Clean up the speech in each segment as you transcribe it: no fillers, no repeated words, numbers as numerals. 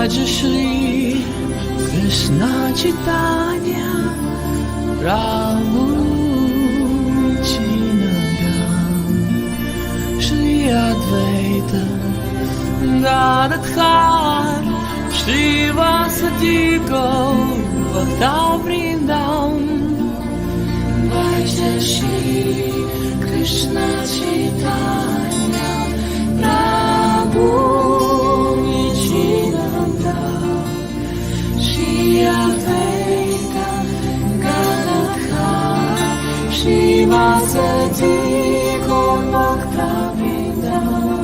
Shri Krishna Chaitanya Prabhu Nityananda Shri Advaita Gadadhar Shri Vasati Gaur Bhakta Vrindam Vaja Shri Krishna Chaitanya Prabhu Nityananda Shri Advaita Gadadhar Shri Vasati Gaur Bhakta Vrindam.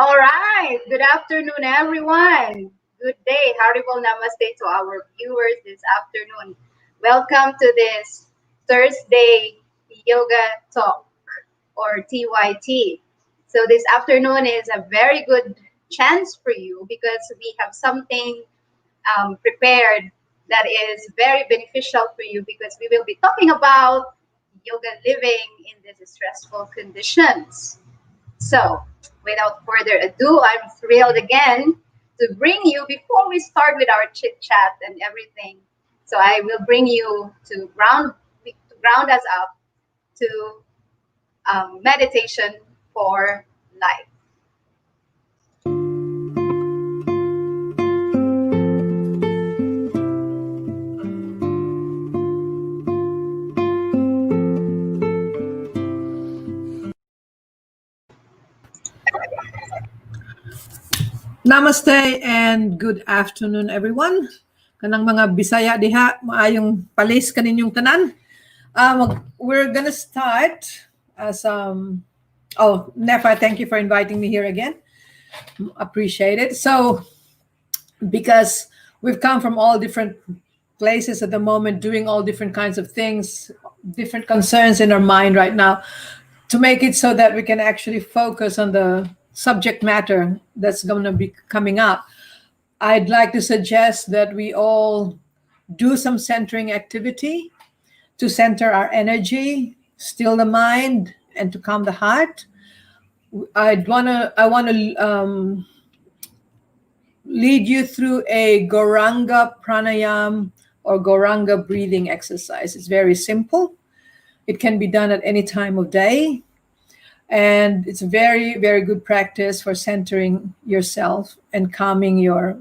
All right. Good afternoon, everyone. Good day. Haribol Namaste to our viewers this afternoon. Welcome to this Thursday Yoga Talk or TYT. So this afternoon is a very good chance for you because we have something prepared that is very beneficial for you because we will be talking about yoga living in these stressful conditions. So, without further ado, I'm thrilled again to bring you, before we start with our chit chat and everything, so I will bring you to ground us up to meditation for life. Namaste and good afternoon, everyone. Kanang mga Bisaya diha, maayong palis kaninyong tanan. We're gonna start as Nefa, thank you for inviting me here again. Appreciate it. So, because we've come from all different places at the moment, doing all different kinds of things, different concerns in our mind right now, to make it so that we can actually focus on the subject matter that's going to be coming up, I'd like to suggest that we all do some centering activity to center our energy, still the mind, and to calm the heart. I want to lead you through a Gauranga Pranayam or Gauranga breathing exercise. It's very simple. It can be done at any time of day. And it's a very, very good practice for centering yourself and calming your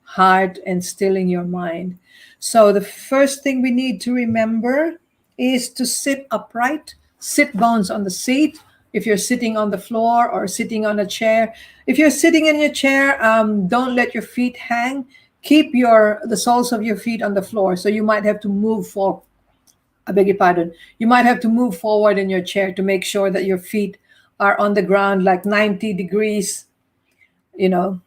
heart and stilling your mind. So the first thing we need to remember is to sit upright, sit bones on the seat. If you're sitting on the floor or sitting on a chair, if you're sitting in your chair, don't let your feet hang. Keep the soles of your feet on the floor. So you might have to move forward. I beg your pardon. You might have to move forward in your chair to make sure that your feet are on the ground like 90 degrees. You know,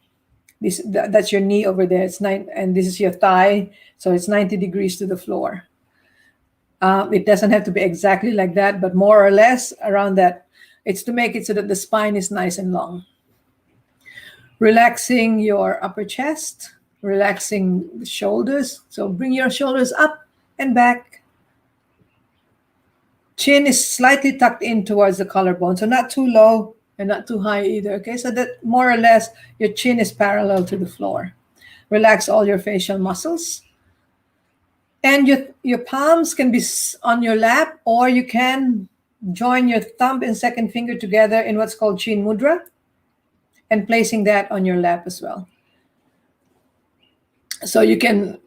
that's your knee over there. And this is your thigh. So it's 90 degrees to the floor. It doesn't have to be exactly like that, but more or less around that. It's to make it so that the spine is nice and long. Relaxing your upper chest, relaxing the shoulders. So bring your shoulders up and back. Chin is slightly tucked in towards the collarbone, so not too low and not too high either. Okay, so that more or less your chin is parallel to the floor. Relax all your facial muscles. And your palms can be on your lap, or you can join your thumb and second finger together in what's called Chin Mudra, and placing that on your lap as well. So you can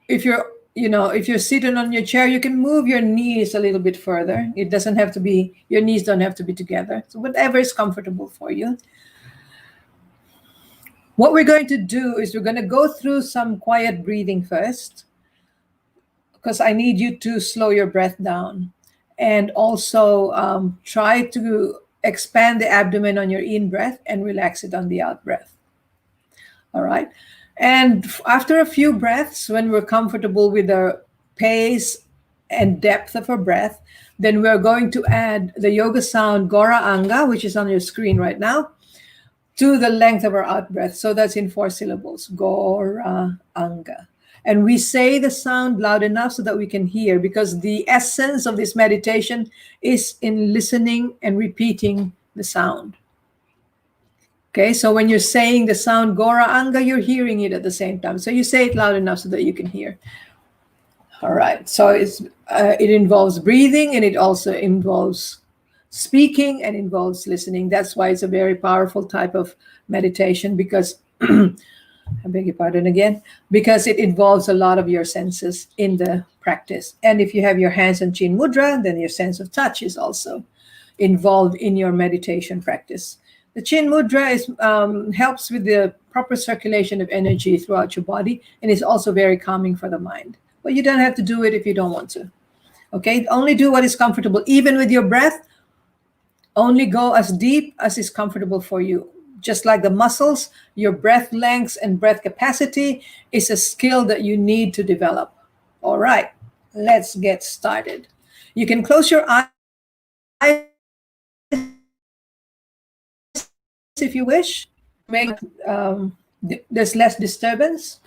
if you're seated on your chair, you can move your knees a little bit further. It doesn't have to be, your knees don't have to be together. So whatever is comfortable for you. What we're going to do is we're going to go through some quiet breathing first, because I need you to slow your breath down, and also try to expand the abdomen on your in breath and relax it on the out breath. All right. And after a few breaths, when we're comfortable with the pace and depth of our breath, then we're going to add the yoga sound Gora Anga, which is on your screen right now, to the length of our out breath. So that's in 4 syllables, Gora Anga. And we say the sound loud enough so that we can hear, because the essence of this meditation is in listening and repeating the sound. Okay, so when you're saying the sound Gora Anga, you're hearing it at the same time. So you say it loud enough so that you can hear. All right, so it involves breathing, and it also involves speaking, and involves listening. That's why it's a very powerful type of meditation, because I beg your pardon again, because it involves a lot of your senses in the practice. And if you have your hands on Chin Mudra, then your sense of touch is also involved in your meditation practice. The Chin Mudra helps with the proper circulation of energy throughout your body, and is also very calming for the mind. But you don't have to do it if you don't want to. Okay, only do what is comfortable. Even with your breath, only go as deep as is comfortable for you. Just like the muscles, your breath lengths and breath capacity is a skill that you need to develop. All right, let's get started. You can close your eyes if you wish. Make there's less disturbance.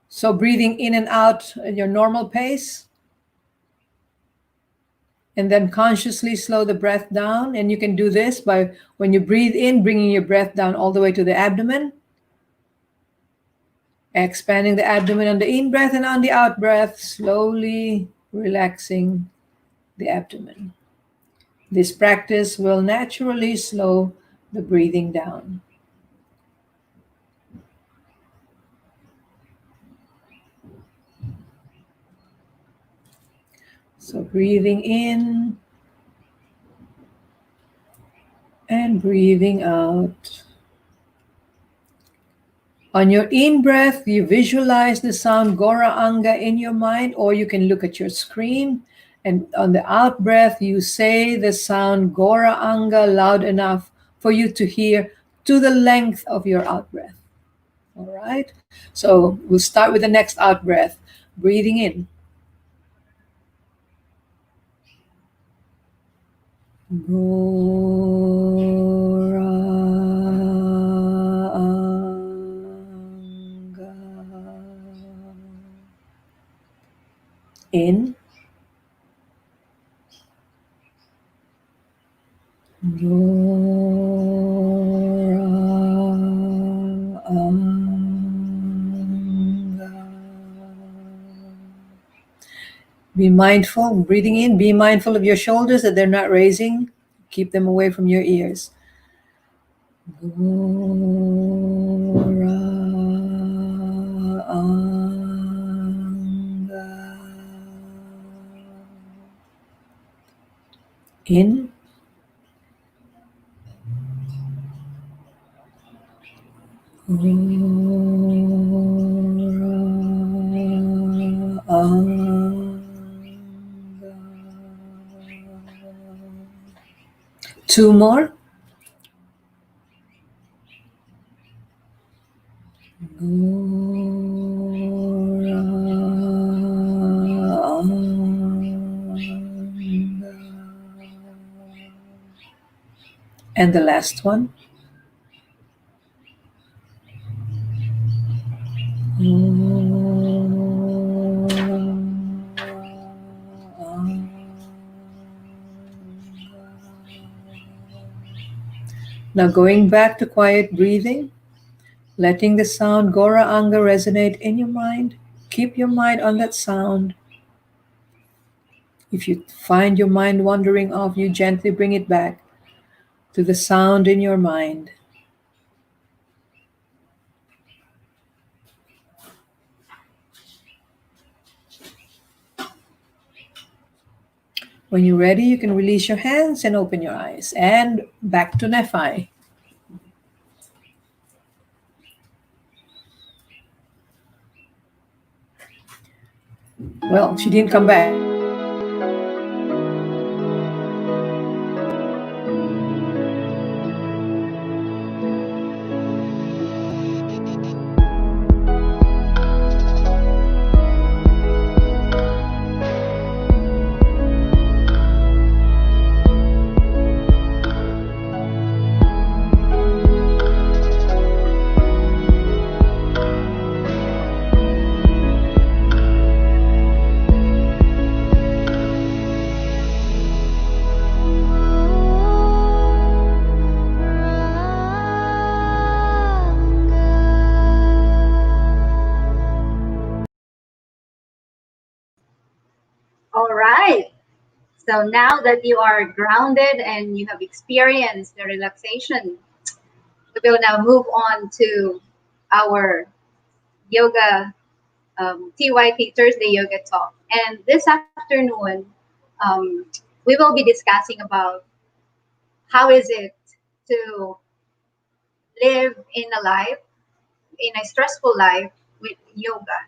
So breathing in and out at your normal pace. And then consciously slow the breath down. And you can do this by, when you breathe in, bringing your breath down all the way to the abdomen. Expanding the abdomen on the in breath, and on the out breath, slowly relaxing the abdomen. This practice will naturally slow the breathing down. So breathing in and breathing out. On your in breath, you visualize the sound Gora Anga in your mind, or you can look at your screen. And on the out breath, you say the sound Gora Anga loud enough for you to hear, to the length of your out breath. All right. So we'll start with the next out breath. Breathing in. Gora Anga. In. Gora Anga. Be mindful, breathing in, be mindful of your shoulders, that they're not raising. Keep them away from your ears. Gora Anga. In. Gora Anga. Two more. Gora Anga. And the last one. Now going back to quiet breathing, letting the sound Gora Anga resonate in your mind. Keep your mind on that sound. If you find your mind wandering off, you gently bring it back to the sound in your mind. When you're ready, you can release your hands and open your eyes. And back to Nephi. Well, she didn't come back. All right. So now that you are grounded and you have experienced the relaxation, we will now move on to our yoga, TYT Thursday Yoga Talk. And this afternoon, we will be discussing about how is it to live in a life, in a stressful life with yoga.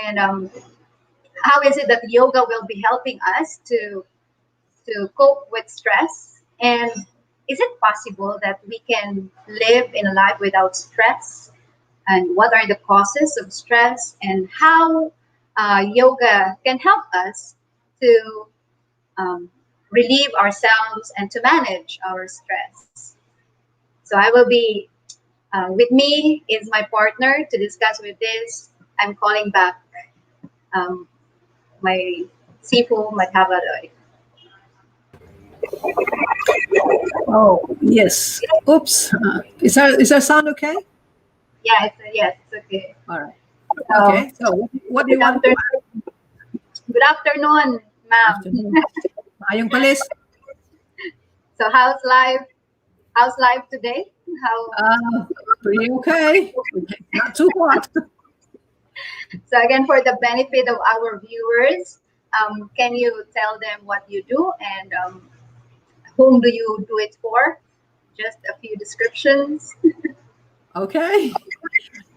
And how is it that yoga will be helping us to cope with stress? And is it possible that we can live in a life without stress? And what are the causes of stress? And how yoga can help us to relieve ourselves and to manage our stress? So I will be, with me is my partner to discuss with this. I'm calling back my Sifu Matabadoy. Oh, yes. Oops. Is our sound okay? Yeah, yes, it's okay. All right. Okay. So what do you want to Good afternoon, ma'am. afternoon? Ayong palis. So how's life? How's life today? How? Pretty okay. Not too hot. So again, for the benefit of our viewers, can you tell them what you do and whom do you do it for? Just a few descriptions. Okay.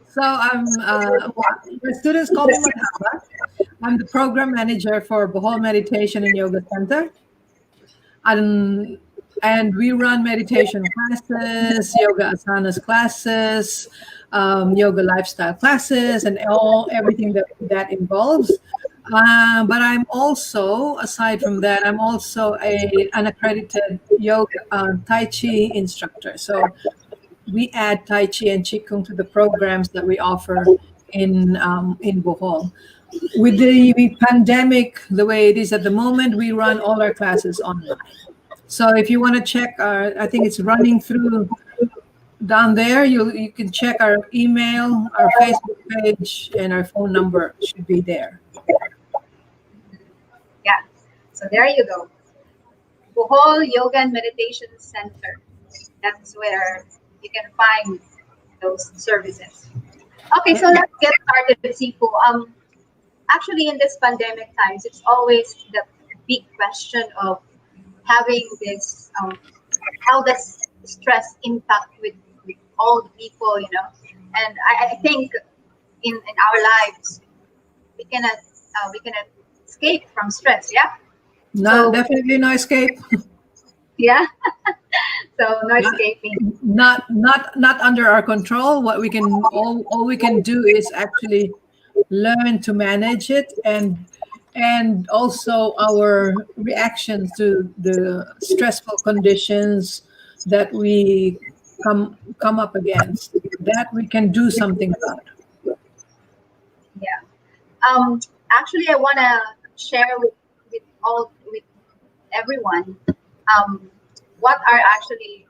So the students call me Madhava. I'm the program manager for Bohol Meditation and Yoga Center. And we run meditation classes, yoga asanas classes, yoga lifestyle classes, and everything that involves. But I'm also, aside from that, I'm also an accredited yoga Tai Chi instructor. So we add Tai Chi and Qigong to the programs that we offer in Bohol. With the pandemic, the way it is at the moment, we run all our classes online. So if you want to check I think it's running through down there. You can check our email, our Facebook page, and our phone number should be there. Yeah. So there you go. Bohol Yoga and Meditation Center. That's where you can find those services. Okay, so let's get started with Sifu. Actually, in this pandemic times, it's always the big question of having this, how does stress impact with all the people, And I think in our lives, we cannot escape from stress, yeah? No, definitely no escape. Yeah. So no escaping. Not under our control. What we can all we can do is actually learn to manage it and also our reactions to the stressful conditions that we come up against, that we can do something about. Yeah. Actually, I want to share with everyone what are actually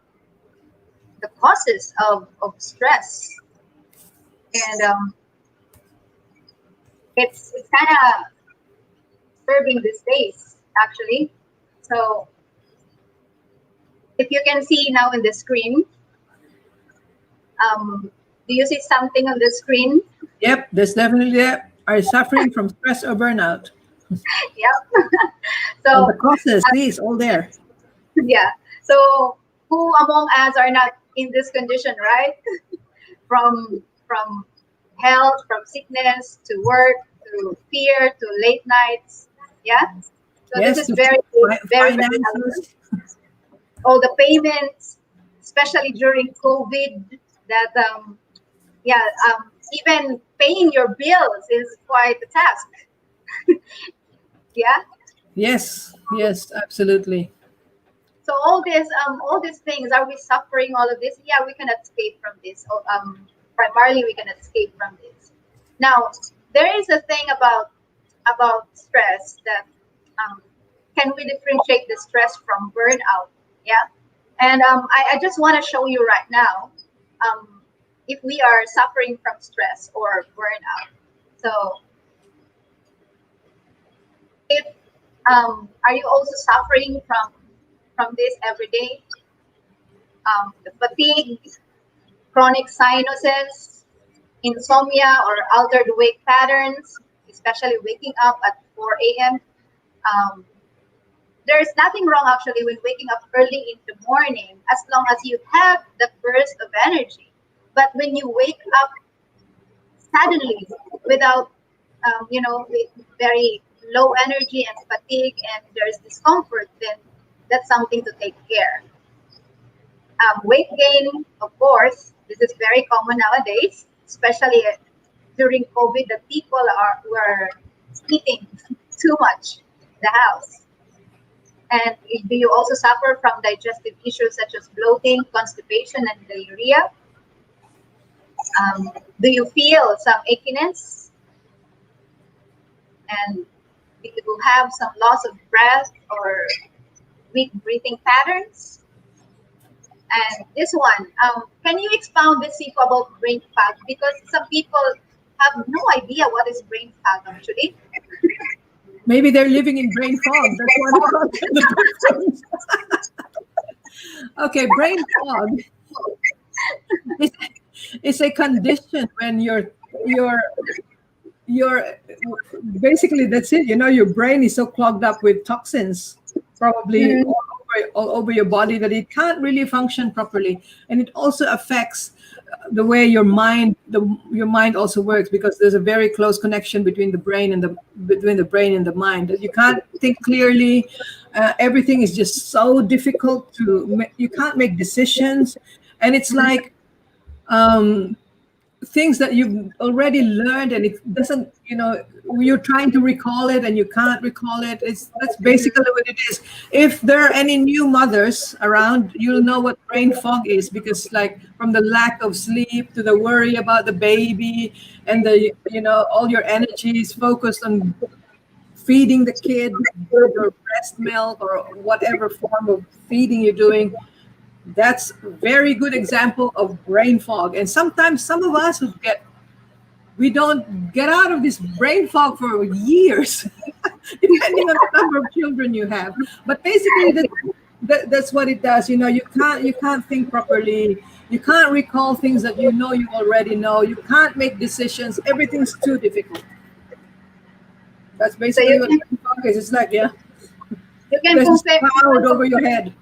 the causes of stress, and it's kind of disturbing these days, actually. So if you can see now in the screen, do you see something on the screen? Yep, there's definitely are suffering from stress or burnout. Yep. And the So causes, these all there. yeah. So who among us are not in this condition, right? From health, from sickness to work to fear to late nights. Yeah. So this Yes, is to very finances. all the payments, especially during COVID. That yeah, even paying your bills is quite a task. Yeah. Yes, yes, absolutely. So all these things, are we suffering all of this? Yeah, we cannot escape from this. Primarily, we cannot escape from this. Now, there is a thing about stress that um, can we differentiate the stress from burnout? Yeah, and I just want to show you right now um, if we are suffering from stress or burnout. So, if are you also suffering from this every day? The fatigue, chronic sinuses, insomnia, or altered wake patterns, especially waking up at 4 a.m. Um, there's nothing wrong actually with waking up early in the morning as long as you have the burst of energy. But when you wake up suddenly without, with very low energy and fatigue and there's discomfort, then that's something to take care. Weight gain, of course, this is very common nowadays, especially during COVID, that people were eating too much in the house. And do you also suffer from digestive issues such as bloating, constipation, and diarrhea? Do you feel some achiness? And do you have some loss of breath or weak breathing patterns? And this one, can you expound this info about brain fog? Because some people have no idea what is brain fog actually. Maybe they're living in brain fog. That's one of the difference. Okay, brain fog is, is a condition when you're basically that's it. You know, your brain is so clogged up with toxins, probably all over your body, that it can't really function properly, and it also affects the way your mind also works, because there's a very close connection between the brain and the mind. That you can't think clearly. Everything is just so difficult you can't make decisions, and it's like things that you've already learned, and it doesn't, you're trying to recall it and you can't recall it. That's basically what it is. If there are any new mothers around, you'll know what brain fog is, because like from the lack of sleep to the worry about the baby, and all your energy is focused on feeding the kid or breast milk or whatever form of feeding you're doing. That's a very good example of brain fog. And sometimes some of us we don't get out of this brain fog for years, depending on the number of children you have. But basically, that's what it does. You can't think properly. You can't recall things that you already know. You can't make decisions. Everything's too difficult. That's basically what brain fog is. It's like, You can there's this compare. cloud over your head.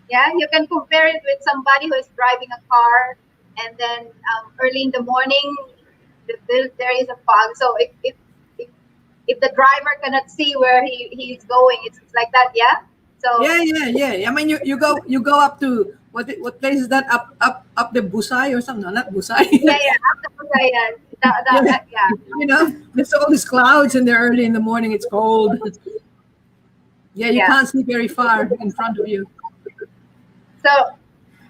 Yeah, you can compare it with somebody who is driving a car, and then early in the morning there is a fog. So if the driver cannot see where he's going, it's like that. Yeah. So Yeah. I mean, you go up to what place is that? Up the Busai or something? No, not Busai. after yeah. There's all these clouds, and they're early in the morning. It's cold. Yeah, you can't see very far in front of you. So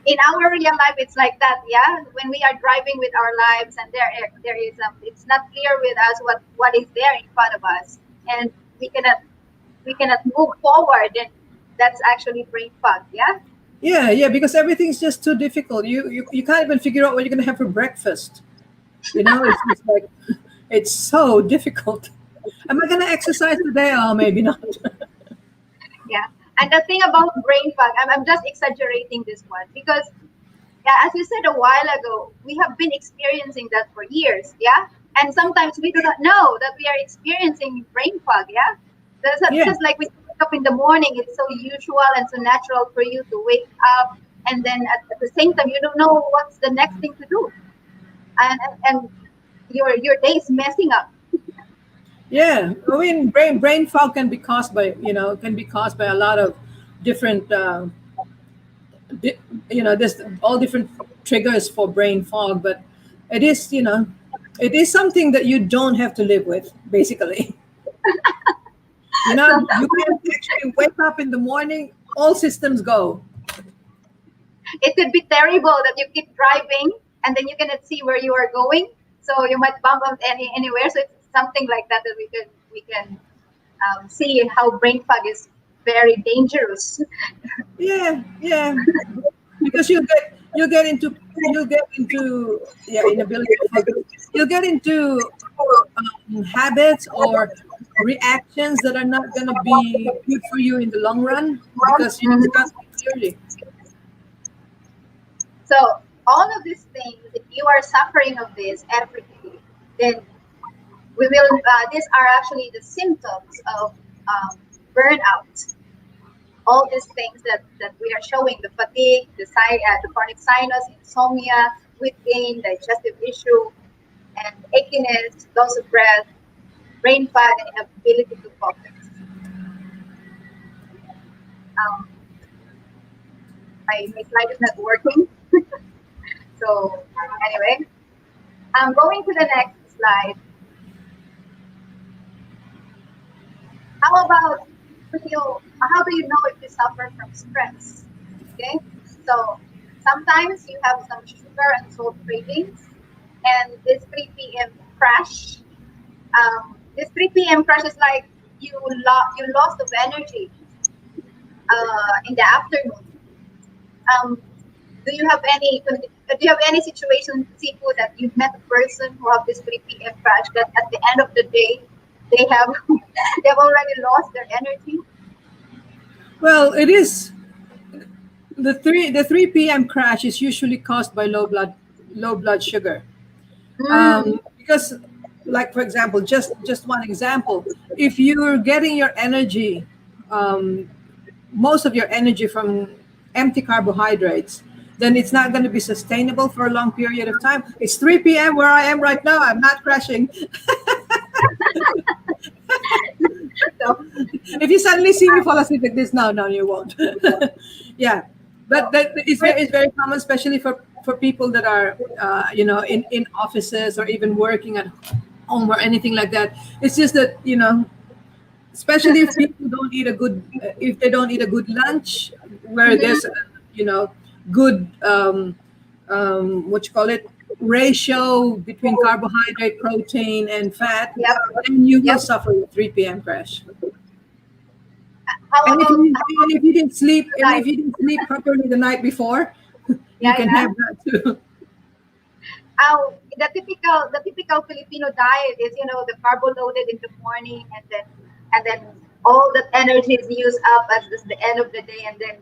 in our real life, it's like that. Yeah, when we are driving with our lives, and there is it's not clear with us what is there in front of us, and we cannot move forward. And that's actually brain fog. Yeah. Yeah, because everything's just too difficult. You can't even figure out what you're gonna have for breakfast. It's just like it's so difficult. Am I gonna exercise today? Oh, maybe not. Yeah. And the thing about brain fog, I'm just exaggerating this one because, yeah, as you said a while ago, we have been experiencing that for years. Yeah. And sometimes we do not know that we are experiencing brain fog. Yeah. Yeah, Just like we wake up in the morning, it's so usual and so natural for you to wake up. And then at the same time, you don't know what's the next thing to do. And your day is messing up. yeah. I mean, brain fog can be caused by a lot of different di- there's all different triggers for brain fog, but it is it is something that you don't have to live with, basically. So You can actually wake up in the morning, all systems go. it could be terrible that you keep driving and then you cannot see where you are going. So you might bump up anywhere. So it's something like that that we can see how brain fog is very dangerous. Yeah, because you'll get into inability to focus. You'll get into habits or reactions that are not going to be good for you in the long run because you just can't Mhm. think clearly. So all of these things, if you are suffering of this every day, then we will. These are actually the symptoms of burnout. All these things that we are showing: the fatigue, the chronic sinus, insomnia, weight gain, digestive issue, and achiness, loss of breath, brain fog, and inability to focus. Um, my slide is not working. So anyway, I'm going to the next slide. How about how do you know if you suffer from stress? Okay, so sometimes you have some sugar and salt cravings, and this 3 p.m. crash. This 3 p.m. crash is like you lost of energy in the afternoon. Um, do you have any situation, Sifu, that you've met a person who have this 3 p.m. crash that at the end of the day they have they have already lost their energy? Well, it is the 3 p.m. crash is usually caused by low blood sugar. Mm, Because, like for example, just one example, if you're getting your energy, um, most of your energy from empty carbohydrates, then it's not going to be sustainable for a long period of time. It's 3 p.m. where I am right now. I'm not crashing. so If you suddenly see me fall asleep like this, no, you won't. Yeah, but it's very common, especially for people that are in offices or even working at home or anything like that. It's just that especially if people don't eat a good if they don't eat a good lunch where there's mhm, good what you call it, ratio between carbohydrate, protein, and fat, yep, then you will yep. suffer a 3 p.m. crash. How And if about you and if you didn't sleep the and night? if you didn't sleep properly the night before, you Yeah, can yeah. have that too. The typical Filipino diet is the carbo loaded in the morning, and then all that energy is used up at the end of the day, and then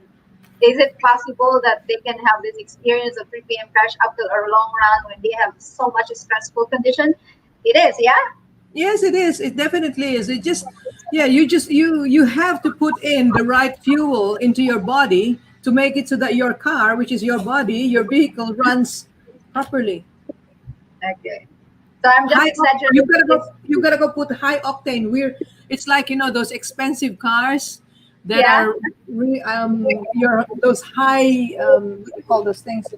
is it possible that they can have this experience of 3 p.m. crash after a long run when they have so much stressful condition? It is, yeah. Yes, it is. It definitely is. It just, yeah, you have to put in the right fuel into your body to make it so that your car, which is your body, your vehicle runs properly. Okay. So I'm just You exaggerating gotta this. go. You gotta go put high octane. It's like those expensive cars that Yeah. are your those high what do you call those things?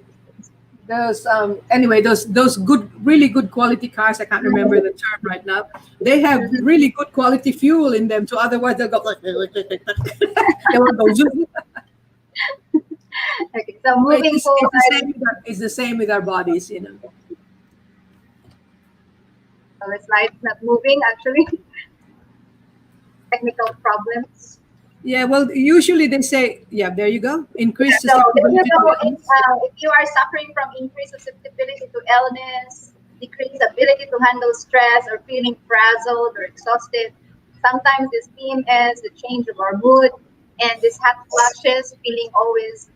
Those anyway, those good, really good quality cars. I can't remember the term right now. They have Mhm. really good quality fuel in them, so otherwise they'll go they will go zoom. Okay. So moving It's the forward, same it's the same with our bodies, the slide's not moving actually. Technical problems. Yeah, well, usually they say, yeah, there you go. Increase So there you susceptibility go. to illness. If you are suffering from increased susceptibility to illness, decreased ability to handle stress, or feeling frazzled or exhausted, sometimes this PMS, the change of our mood, and this hot flashes, feeling always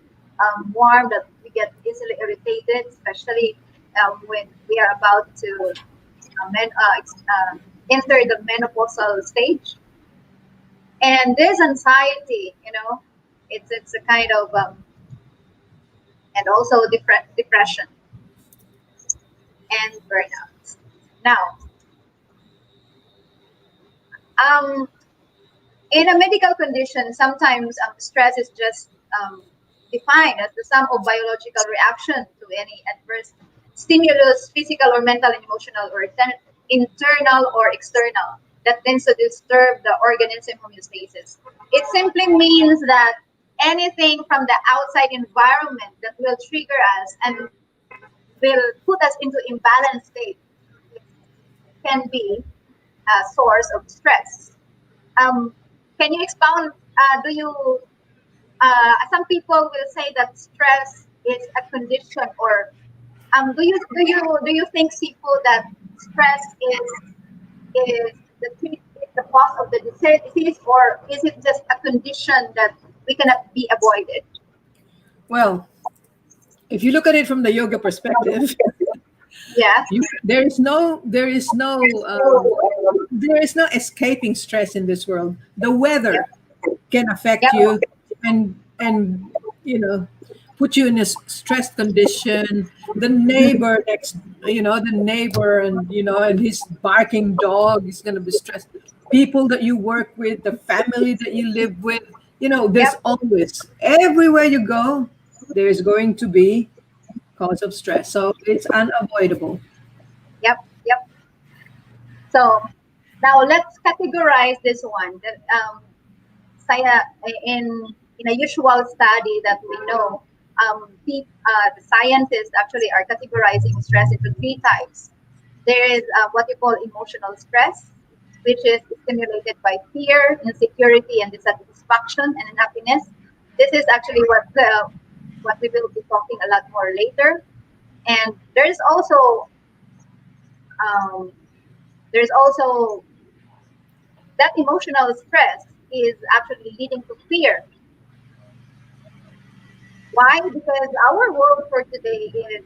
warm, that we get easily irritated, especially when we are about to enter the menopausal stage. And this anxiety, it's a kind of and also depression and burnout. Now, um, in a medical condition, sometimes stress is just defined as the sum of biological reaction to any adverse stimulus, physical or mental and emotional, or internal or external, that tends to disturb the organism homeostasis. It simply means that anything from the outside environment that will trigger us and will put us into imbalanced state can be a source of stress. Um, can you expound? Do you? Some people will say that stress is a condition, or do you think, Sifu, that stress is the cause of the disease, or is it just a condition that we cannot be avoided? Well, if you look at it from the yoga perspective, Yeah. there is no escaping stress in this world. The weather can affect Yep. you, and put you in a stressed condition. The neighbor next, the neighbor, and his barking dog is going to be stressed. People that you work with, the family that you live with, there's Yep. always, everywhere you go, there's going to be cause of stress. So it's unavoidable. Yep. Yep. So now let's categorize this one. That in a usual study that we know, the scientists actually are categorizing stress into three types. There is what you call emotional stress, which is stimulated by fear, insecurity, and dissatisfaction and unhappiness. This is actually what we will be talking a lot more later. And um, there's also that emotional stress is actually leading to fear. Why? Because our world for today is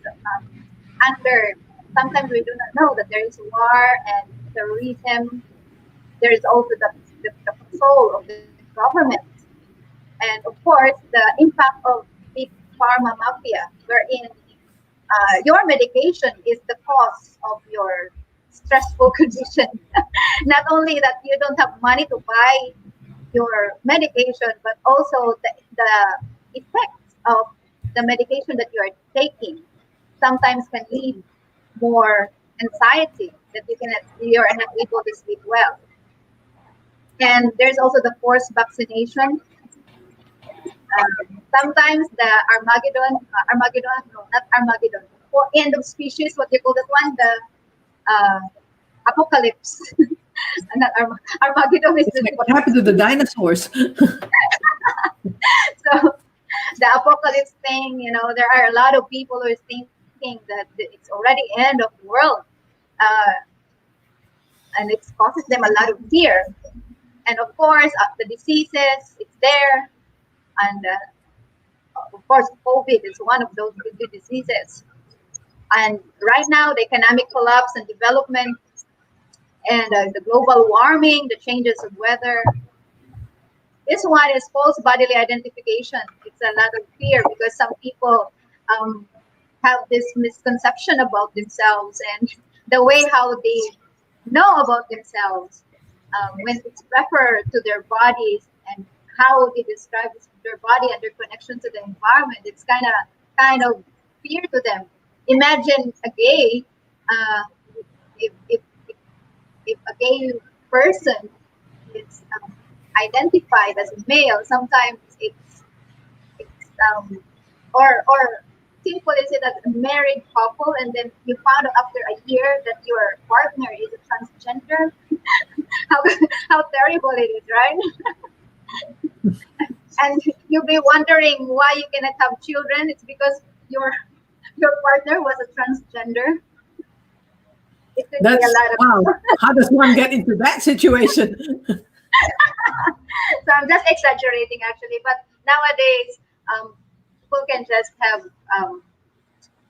under, sometimes we do not know that there is war and terrorism. There is also the control of the government. And of course, the impact of big pharma mafia, wherein your medication is the cause of your stressful condition. Not only that you don't have money to buy your medication, but also the effects of the medication that you are taking sometimes can lead more anxiety, that you're not able to sleep well. And there's also the forced vaccination. Sometimes the no, not Armageddon, for end of species, what you call that one, the uh, apocalypse. Not Armageddon is It's like what happened to the dinosaurs. so the apocalypse thing. There are a lot of people who are thinking that it's already end of the world, uh, and it causes them a lot of fear. And of course, the diseases, it's there, and of course, COVID is one of those big diseases. And right now, the economic collapse and development, and the global warming, the changes of weather. This one is false bodily identification. It's a lot of fear because some people have this misconception about themselves and the way how they know about themselves, when it's referred to their bodies and how they describe their body and their connection to the environment. It's kind of fear to them. Imagine a gay, uh, if a gay person is identified as a male, sometimes it's or simple is it that a married couple and then you found out after a year that your partner is a transgender. how how terrible it is, right? And you'll be wondering why you cannot have children. It's because your partner was a transgender. It could be a That's lot of. wow. How does one get into that situation? So I'm just exaggerating actually, but nowadays people can just have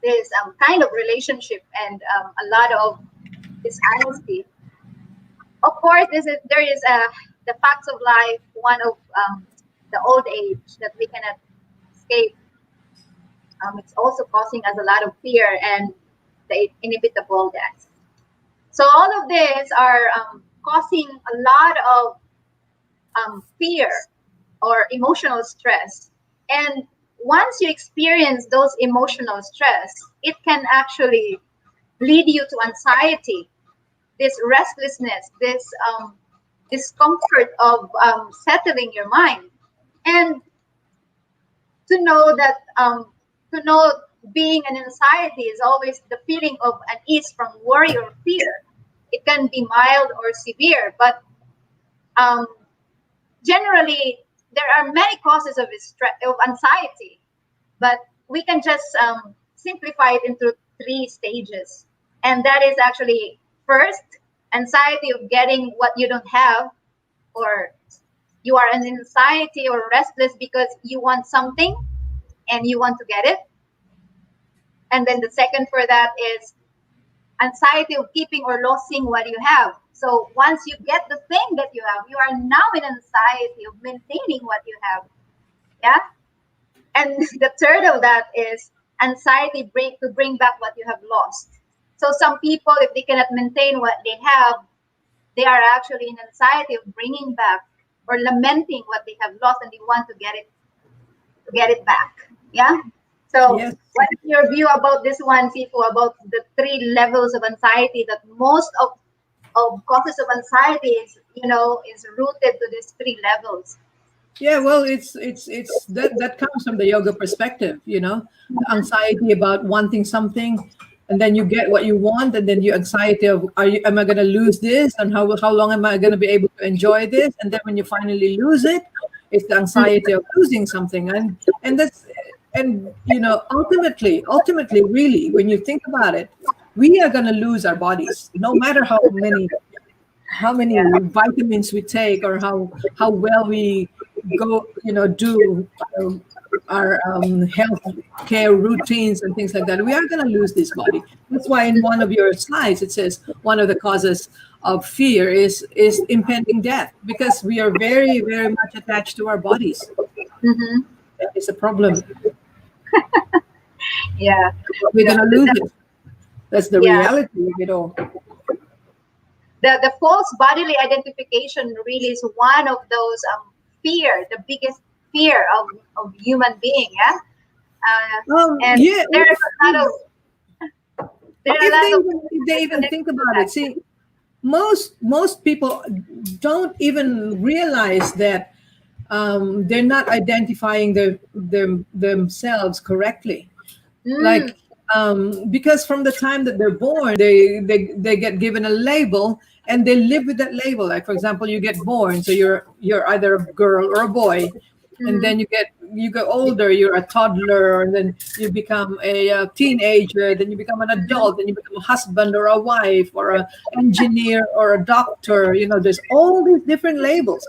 this kind of relationship and a lot of dishonesty. Of course, there is the facts of life. One of the old age that we cannot escape. It's also causing us a lot of fear and the inevitable death. So all of these are causing a lot of fear or emotional stress. And once you experience those emotional stress, it can actually lead you to anxiety, this restlessness, this discomfort of settling your mind. And to know that to know being an anxiety is always the feeling of unease from worry or fear. It can be mild or severe, but um, generally there are many causes of of anxiety, but we can just simplify it into three stages. And that is actually first, anxiety of getting what you don't have, or you are an anxiety or restless because you want something and you want to get it. And then the second for that is anxiety of keeping or losing what you have. So once you get the thing that you have, you are now in anxiety of maintaining what you have. Yeah. And the third of that is anxiety to bring back what you have lost. So some people, if they cannot maintain what they have, they are actually in anxiety of bringing back or lamenting what they have lost, and they want to get it back. Yeah. So Yes. what is your view about this one, Sifu, about the three levels of anxiety that most of causes of anxiety is rooted to these three levels? Yeah, well, it's that comes from the yoga perspective, the anxiety about wanting something, and then you get what you want, and then you anxiety of am I going to lose this, and how long am I going to be able to enjoy this, and then when you finally lose it, it's the anxiety of losing something, and that's and ultimately, really, when you think about it, we are going to lose our bodies, no matter how many vitamins we take or how well we go do our health care routines and things like that. We are going to lose this body. That's why in one of your slides it says one of the causes of fear is impending death, because we are very, very much attached to our bodies. Mm-hmm. That is a problem. Yeah. We're going to lose it. That's the Yeah. reality of it all. The false bodily identification really is one of those fear, the biggest fear of human being. Yeah. And Yeah, there's a lot of if they even think about it, see, most people don't even realize that they're not identifying themselves correctly. Like because from the time that they're born, they get given a label and they live with that label. Like, for example, you get born, so you're either a girl or a boy, and then you get older, you're a toddler, and then you become a teenager, then you become an adult, then you become a husband or a wife or an engineer or a doctor. There's all these different labels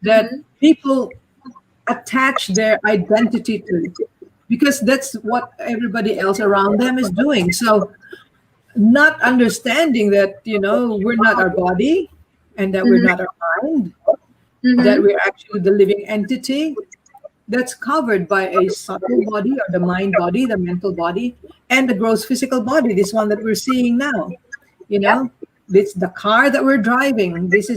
that people attach their identity to, because that's what everybody else around them is doing. So not understanding that we're not our body, and that we're not our mind, that we're actually the living entity that's covered by a subtle body, or the mind body, the mental body, and the gross physical body, this one that we're seeing now. It's the car that we're driving. This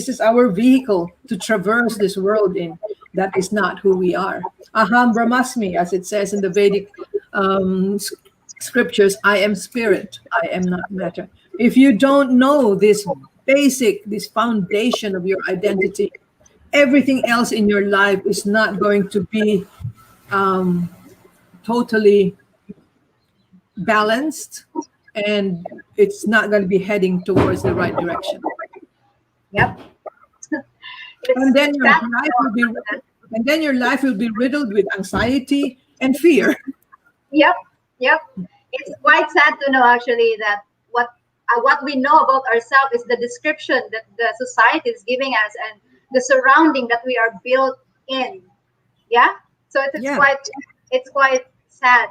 is our vehicle to traverse this world in. That is not who we are. Aham Brahmasmi, as it says in the Vedic scriptures, I am spirit, I am not matter. If you don't know this foundation of your identity, everything else in your life is not going to be totally balanced, and it's not going to be heading towards the right direction. Yep. And then your sad life to will be, know that. and then your life will be riddled with anxiety and fear. Yep, yep. It's quite sad to know actually that what we know about ourselves is the description that the society is giving us and the surrounding that we are built in. Yeah. So Yeah. it's quite sad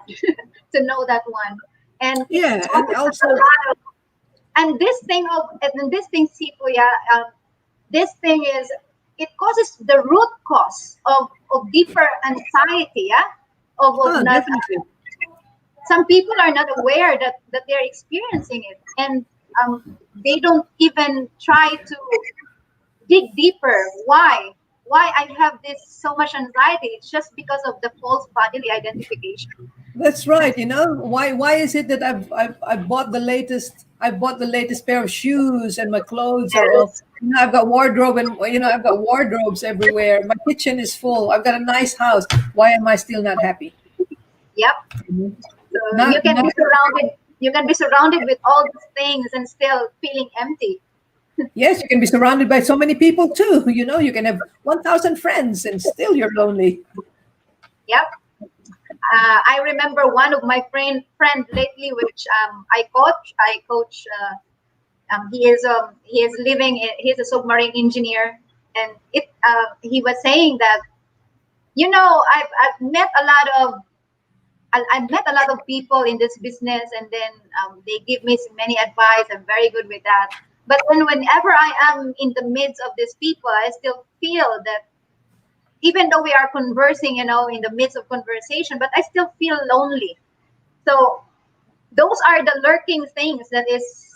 to know that one. And Yeah, it's and also also, a lot of, and this thing, Sipo, yeah, this thing is it causes the root cause of deeper anxiety, yeah, of not definitely. some people are not aware that they're experiencing it, and they don't even try to dig deeper. Why I have this so much anxiety? It's just because of the false bodily identification. That's right. You know, why is it that I've bought the latest, I bought the latest pair of shoes, and my clothes are all, Yes. I've got wardrobe, and I've got wardrobes everywhere. My kitchen is full. I've got a nice house. Why am I still not happy? Yep. Mhm. So Not, not you can be surrounded with all these things and still feeling empty. Yes, you can be surrounded by so many people too. You can have 1,000 friends and still you're lonely. Yep. I remember one of my friend lately, which I coach. He is living. He's a submarine engineer, and he was saying that I've met a lot of I've met a lot of people in this business, and then they give me many advice. I'm very good with that. But whenever I am in the midst of these people, I still feel that even though we are conversing, in the midst of conversation, but I still feel lonely. So those are the lurking things that is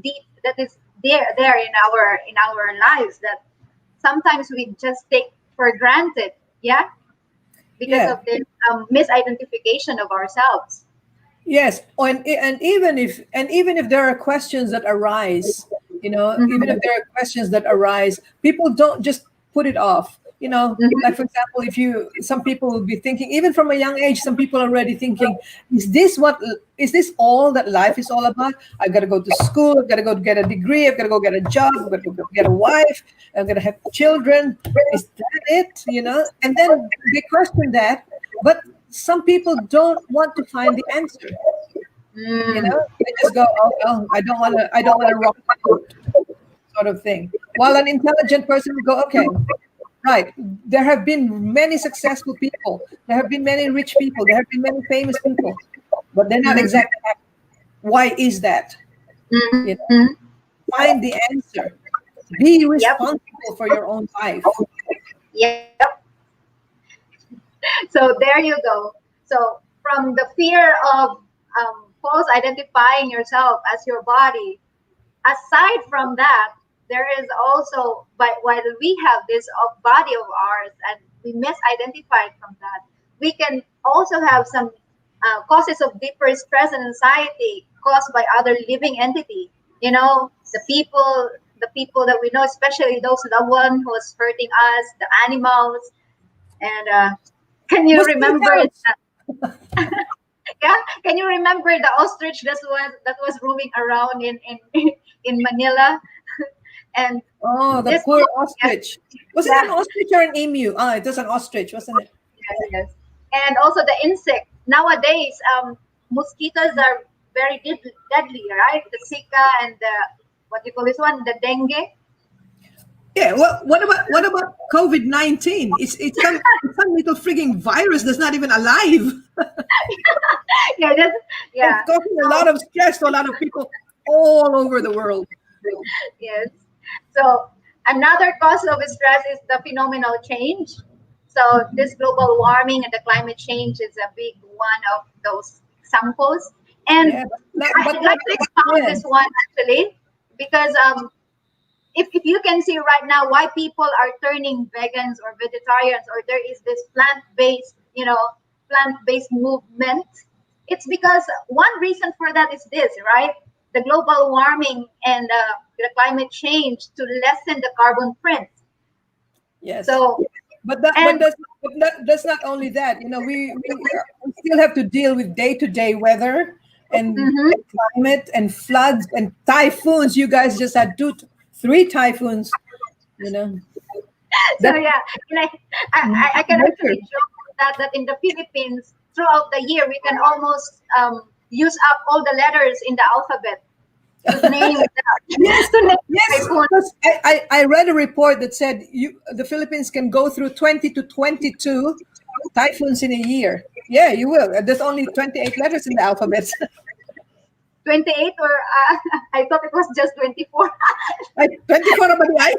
deep, that is there in our lives, that sometimes we just take for granted. Yeah, because Yeah. of this misidentification of ourselves. Yes. And even if there are questions that arise, even if Mhm. there are questions that arise, people don't just put it off. Mhm. Like for example, some people will be thinking, even from a young age, some people are already thinking, is this all that life is all about? I've got to go to school, I've got to go get a degree, I've got to go get a job, I've got to go get a wife, I've got to have children. Is that it? And then they question that, but some people don't want to find the answer. Mm. They just go, oh well, I don't want to rock the boat, sort of thing. While an intelligent person will go, okay, right, there have been many successful people, there have been many rich people, there have been many famous people, but they're not Mhm. exactly happy. Why is that? you know Mhm. Find the answer. Be Yep. responsible for your own life. Yep. So there you go. So from the fear of false identifying yourself as your body, aside from that, there is also, but while we have this body of ours and we misidentified from that, we can also have some causes of deeper stress and anxiety caused by other living entity. The people that we know, especially those loved one who is hurting us, the animals, and can you remember Mosquitoes. yeah, can you remember the ostrich that was roaming around in in Manila? And Oh, the this poor yes, ostrich. Was it yeah, an ostrich or an emu? It was an ostrich, wasn't it? yes. And also the insect. Nowadays, mosquitoes are very deadly, right? The Zika and the, what do you call this one? The dengue. Yeah. Well, what about COVID-19? It's some little frigging virus that's not even alive. Yeah, It's yeah. causing a So lot of stress to a lot of people all over the world. yes. So another cause of stress is the phenomenal change. So this global warming and the climate change is a big one of those examples. And Yeah, but I'd not like to expound yeah. this one actually, because if you can see right now why people are turning vegans or vegetarians, or there is this plant-based movement, it's because one reason for that is this, right? The global warming and the climate change to lessen the carbon print. Yes. So, But that, but and that's, but that's not only that. We still have to deal with day-to-day weather and, mhm, and climate and floods and typhoons. You guys just had three typhoons you know. So yeah, and I can actually joke that in the Philippines throughout the year we can almost use up all the letters in the alphabet to name Yes, to name yes. typhoon. Because I read a report that said the Philippines can go through 20 to 22 typhoons in a year. Yeah, you will. There's only 28 letters in the alphabet. 28 or I thought it was just 24. 24 na ba di ay?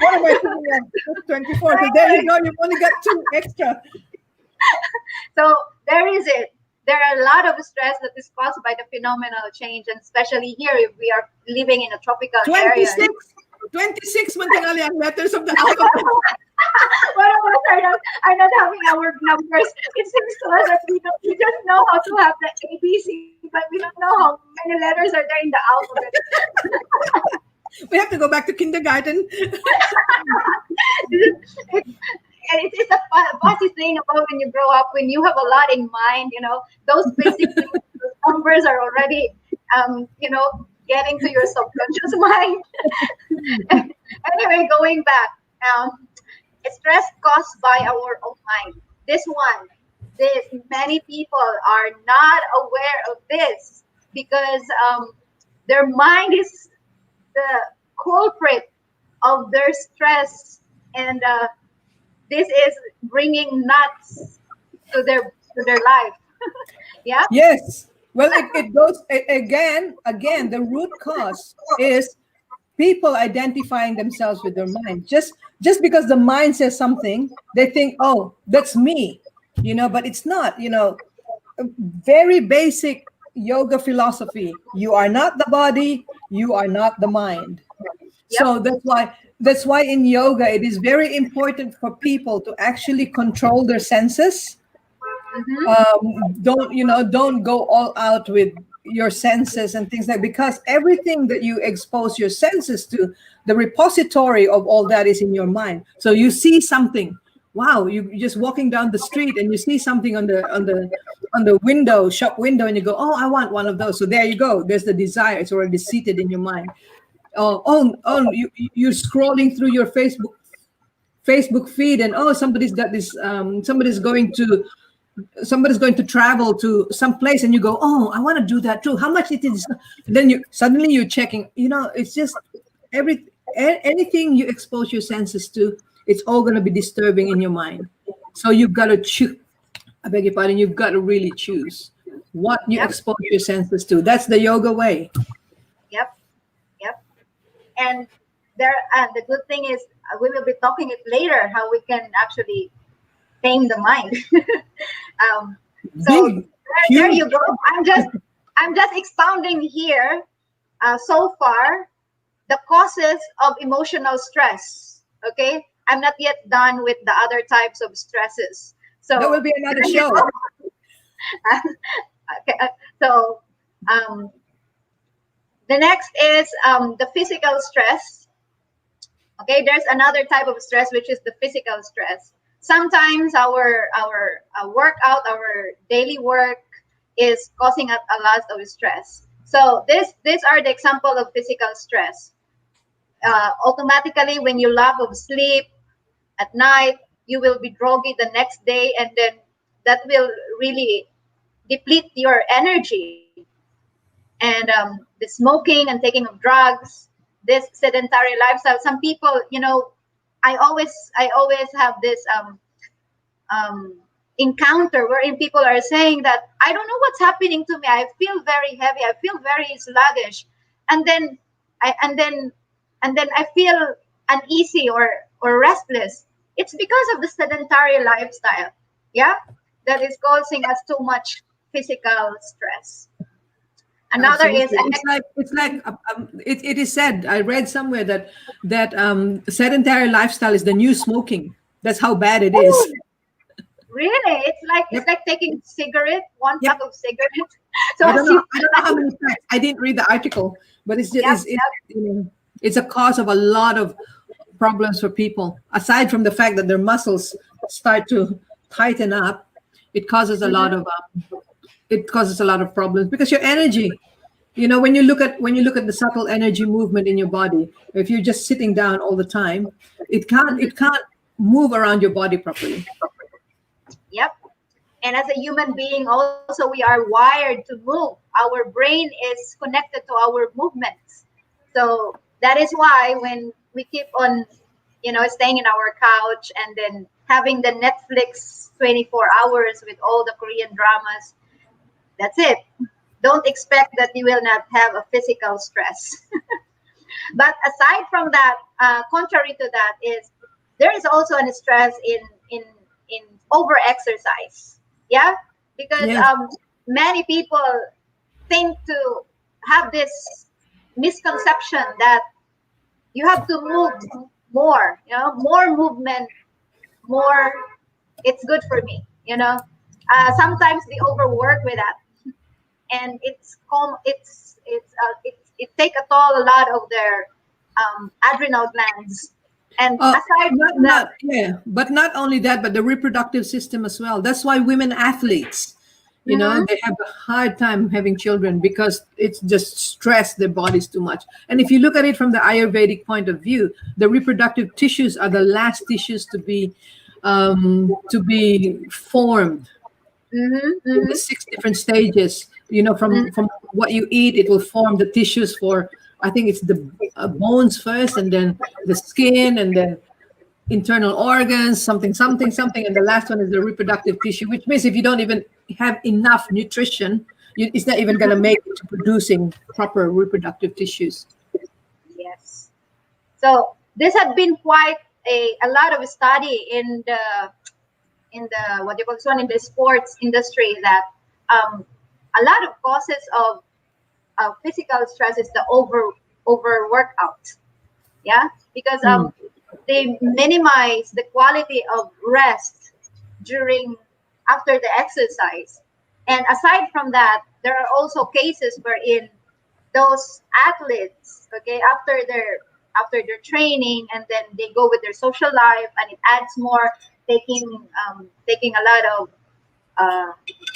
What am I saying? That's 24. So there you go. You've only got 2 extra. So there is it. There are a lot of stress that is caused by the phenomenal change, and especially here if we are living in a tropical area. 26 man tingali ang letters of the alphabet. One of us are not having our numbers. It seems to us that we just know how to have the ABC, but we don't know how many letters are there in the alphabet. We have to go back to kindergarten. It's a funny thing about when you grow up, when you have a lot in mind, those basic things, those numbers are already, getting to your subconscious mind. Anyway, going back, stress caused by our own mind. Many people are not aware of this because their mind is the culprit of their stress, and this is bringing nuts to their life. Yeah. Yes. Well, it goes again. The root cause is people identifying themselves with their mind. Just because the mind says something, they think, oh, that's me, but it's not. Very basic yoga philosophy. You are not the body. You are not the mind. Yep. So that's why in yoga it is very important for people to actually control their senses. Mm-hmm. Don't go all out with your senses and things like, because everything that you expose your senses to, the repository of all that is in your mind. So you see something, wow, you're just walking down the street and you see something on the shop window, and you go, oh, I want one of those. So there you go. There's the desire. It's already seated in your mind. You're scrolling through your Facebook feed, and somebody's got this. Somebody's going to travel to some place, and you go, oh, I want to do that too. How much it is? And then you're checking. It's just anything you expose your senses to, it's all going to be disturbing in your mind. So you've got to choose. I beg your pardon. You've got to really choose what you expose your senses to. That's the yoga way. Yep. And the good thing is we will be talking it later how we can actually tame the mind. There you go. I'm just expounding here so far the causes of emotional stress. Okay, I'm not yet done with the other types of stresses. So that will be another show. Okay, so the next is the physical stress. Okay, there's another type of stress, which is the physical stress. Sometimes our workout, our daily work is causing us a lot of stress. So these are the example of physical stress. Automatically, when you lack of sleep at night, you will be groggy the next day, and then that will really deplete your energy. And the smoking and taking of drugs, this sedentary lifestyle. Some people, I always have this encounter wherein people are saying that I don't know what's happening to me. I feel very heavy. I feel very sluggish, and then I feel uneasy or restless. It's because of the sedentary lifestyle. Yeah, that is causing us too much physical stress. Another it is said, I read somewhere that sedentary lifestyle is the new smoking. That's how bad it is. Really? It's like taking cigarette, one pack of cigarettes. So I don't know how many times. I didn't read the article, but it's just it's a cause of a lot of problems for people. Aside from the fact that their muscles start to tighten up, it causes a lot of problems because your energy You know, when you look at the subtle energy movement in your body, if you're just sitting down all the time, it can't move around your body properly. Yep. And as a human being, also we are wired to move. Our brain is connected to our movements. So that is why when we keep on, staying in our couch and then having the Netflix 24 hours with all the Korean dramas, that's it. Don't expect that you will not have a physical stress. But aside from that, contrary to that, is there is also a stress in over exercise. Yeah, because Yes. many people think to have this misconception that you have to move more. More movement, more. It's good for me. Sometimes they overwork with that, and it take a toll a lot of their adrenal glands. And Oh, aside not from that, not yeah, but not only that, but the reproductive system as well. That's why women athletes, mhm, they have a hard time having children because it's just stress their bodies too much. And if you look at it from the Ayurvedic point of view, the reproductive tissues are the last tissues to be formed mhm, in the mhm, 6 different stages. mhm, From what you eat, it will form the tissues for. I think it's the bones first, and then the skin, and then internal organs, something, something, something, and the last one is the reproductive tissue. Which means if you don't even have enough nutrition, it's not even going to make it to producing proper reproductive tissues. yes. So this had been quite a lot of study in the what do you call this one, in the sports industry, that a lot of causes of physical stress is the over workout. Yeah, because Mm. they minimize the quality of rest during after the exercise. And aside from that, there are also cases wherein those athletes, okay, after their training, and then they go with their social life, and it adds more, taking a lot of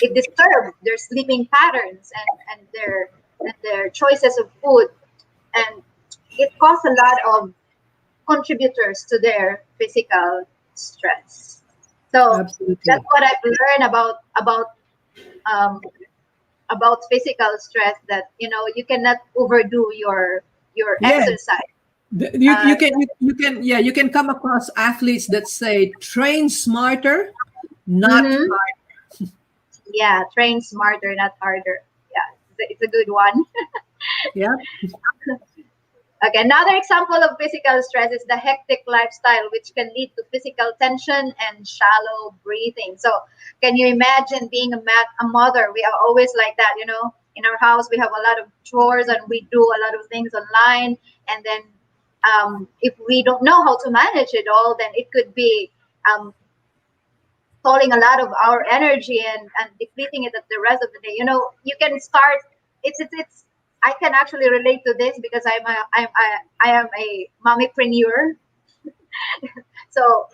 it disturbs their sleeping patterns, and their choices of food, and it causes a lot of contributors to their physical stress. So that's Absolutely. what I've learned um, about physical stress, that you cannot overdo your Yeah. exercise. You, Uh, you can you can come across athletes that say train smarter, not mhm. hard. Yeah, train smarter, not harder. Yeah, it's a good one. Yeah. Okay, another example of physical stress is the hectic lifestyle, which can lead to physical tension and shallow breathing. So, can you imagine being a mother? We are always like that, In our house, we have a lot of chores and we do a lot of things online. And then, if we don't know how to manage it all, then it could be um, tolling a lot of our energy, and depleting it at the rest of the day. You can start. It's. I can actually relate to this because I am a mommypreneur. So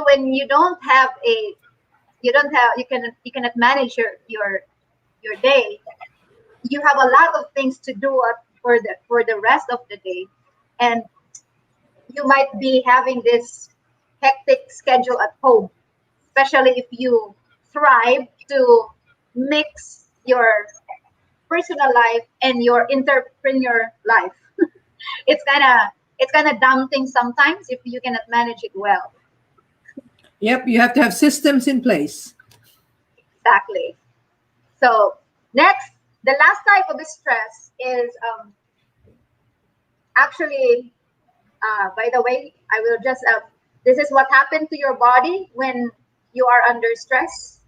when you cannot manage your day. You have a lot of things to do for the rest of the day, and you might be having this hectic schedule at home, especially if you thrive to mix your personal life and your entrepreneur life. It's kind of daunting sometimes if you cannot manage it well. Yep. You have to have systems in place. Exactly. So next, the last type of stress is actually, by the way, I will just this is what happened to your body when you are under stress.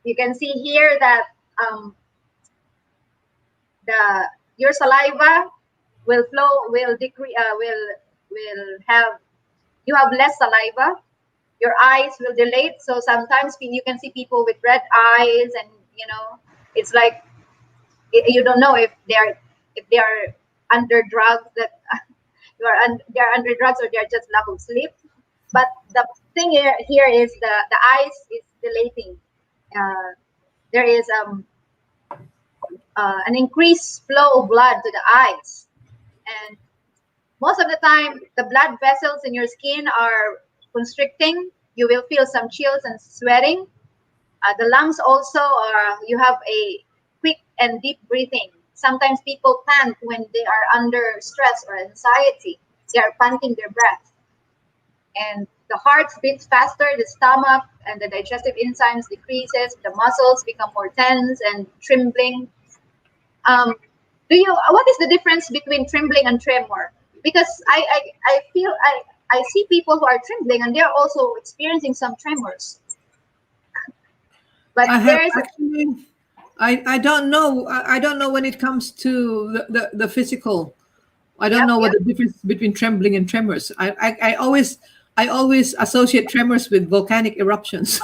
You can see here that um, the your saliva will flow, will decrease, will have you have less saliva. Your eyes will dilate. So sometimes you can see people with red eyes, and it's like you don't know if they are under drugs, that they're under drugs, or they're just lack of sleep. But the thing here is the eyes is dilating. There is an increased flow of blood to the eyes. And most of the time, the blood vessels in your skin are constricting. You will feel some chills and sweating. The lungs also are, you have a quick and deep breathing. Sometimes people pant when they are under stress or anxiety. They are panting their breath. And the heart beats faster, the stomach and the digestive enzymes decreases, the muscles become more tense and trembling. What is the difference between trembling and tremor? Because I feel I see people who are trembling and they're also experiencing some tremors. But I have there's actually, I don't know. I don't know when it comes to the physical. I don't Yep, know what yep. the difference between trembling and tremors. I always associate tremors with volcanic eruptions,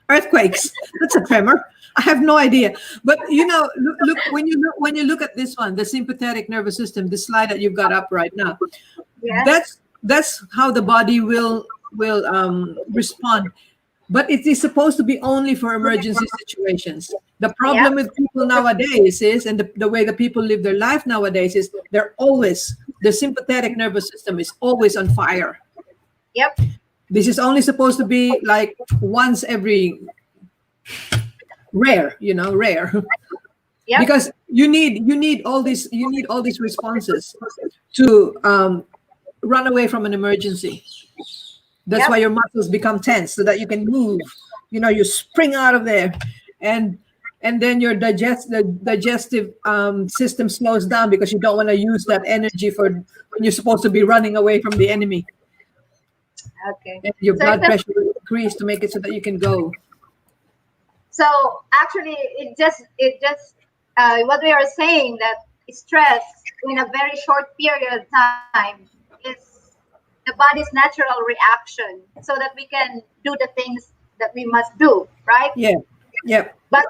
earthquakes. That's a tremor. I have no idea. But look when you look at this one, the sympathetic nervous system, the slide that you've got up right now. Yes. That's how the body will respond. But it is supposed to be only for emergency situations. The problem with people nowadays is, and the way the people live their life nowadays is, the sympathetic nervous system is always on fire. Yep. This is only supposed to be like once every rare. Yep. Because you need all these responses to run away from an emergency. That's Yep. why your muscles become tense so that you can move. You spring out of there, and then your digestive system slows down because you don't want to use that energy for when you're supposed to be running away from the enemy. Okay. And your So blood it's a- pressure will increase to make it so that you can go. So actually, it just what we are saying, that stress in a very short period of time is the body's natural reaction, so that we can do the things that we must do, right? Yeah. But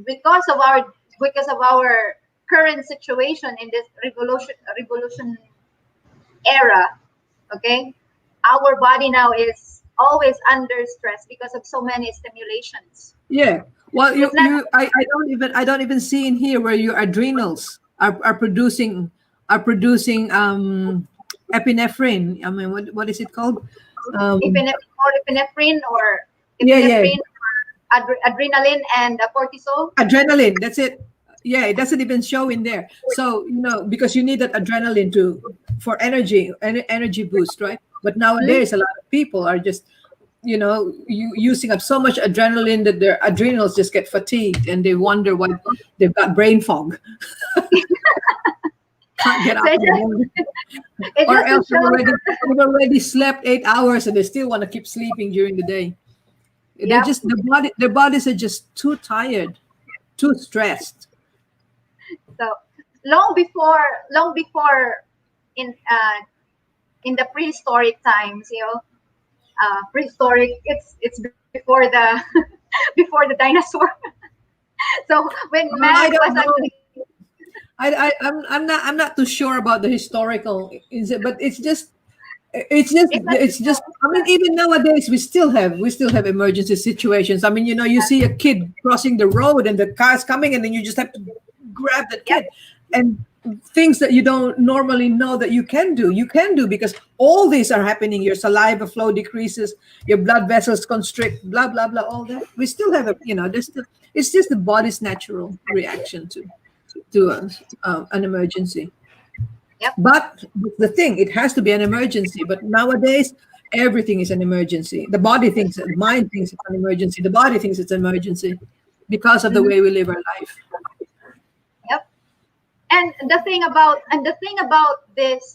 because of our current situation in this revolution era, okay, our body now is always under stress because of so many stimulations. Yeah. Well, It's not- I don't even see in here where your adrenals are producing epinephrine. I mean, what is it called? epinephrine or Yeah, yeah. epinephrine or adrenaline and cortisol. Adrenaline. That's it. Yeah, it doesn't even show in there. So because you need that adrenaline for energy boost, right? But nowadays, a lot of people are just using up so much adrenaline that their adrenals just get fatigued and they wonder why they've got brain fog. Can't get up So in the morning. It Or just else shows they've already slept 8 hours and they still want to keep sleeping during the day. Yeah. Their bodies are just too tired, too stressed. so long before in the prehistoric times, prehistoric, it's before the before the dinosaur. So when I man don't was know. actually I'm not too sure about the historical, but it's just I mean, even nowadays we still have emergency situations. I mean, you see a kid crossing the road and the car's coming and then you just have to grab that kid. And things that you don't normally know that you can do because all these are happening. Your saliva flow decreases, your blood vessels constrict, blah blah blah, all that. We still have it's just the body's natural reaction to an emergency. Yep. But the thing, it has to be an emergency. But nowadays, everything is an emergency. The mind thinks it's an emergency. The body thinks it's an emergency because of the way we live our life. Yep. And the thing about this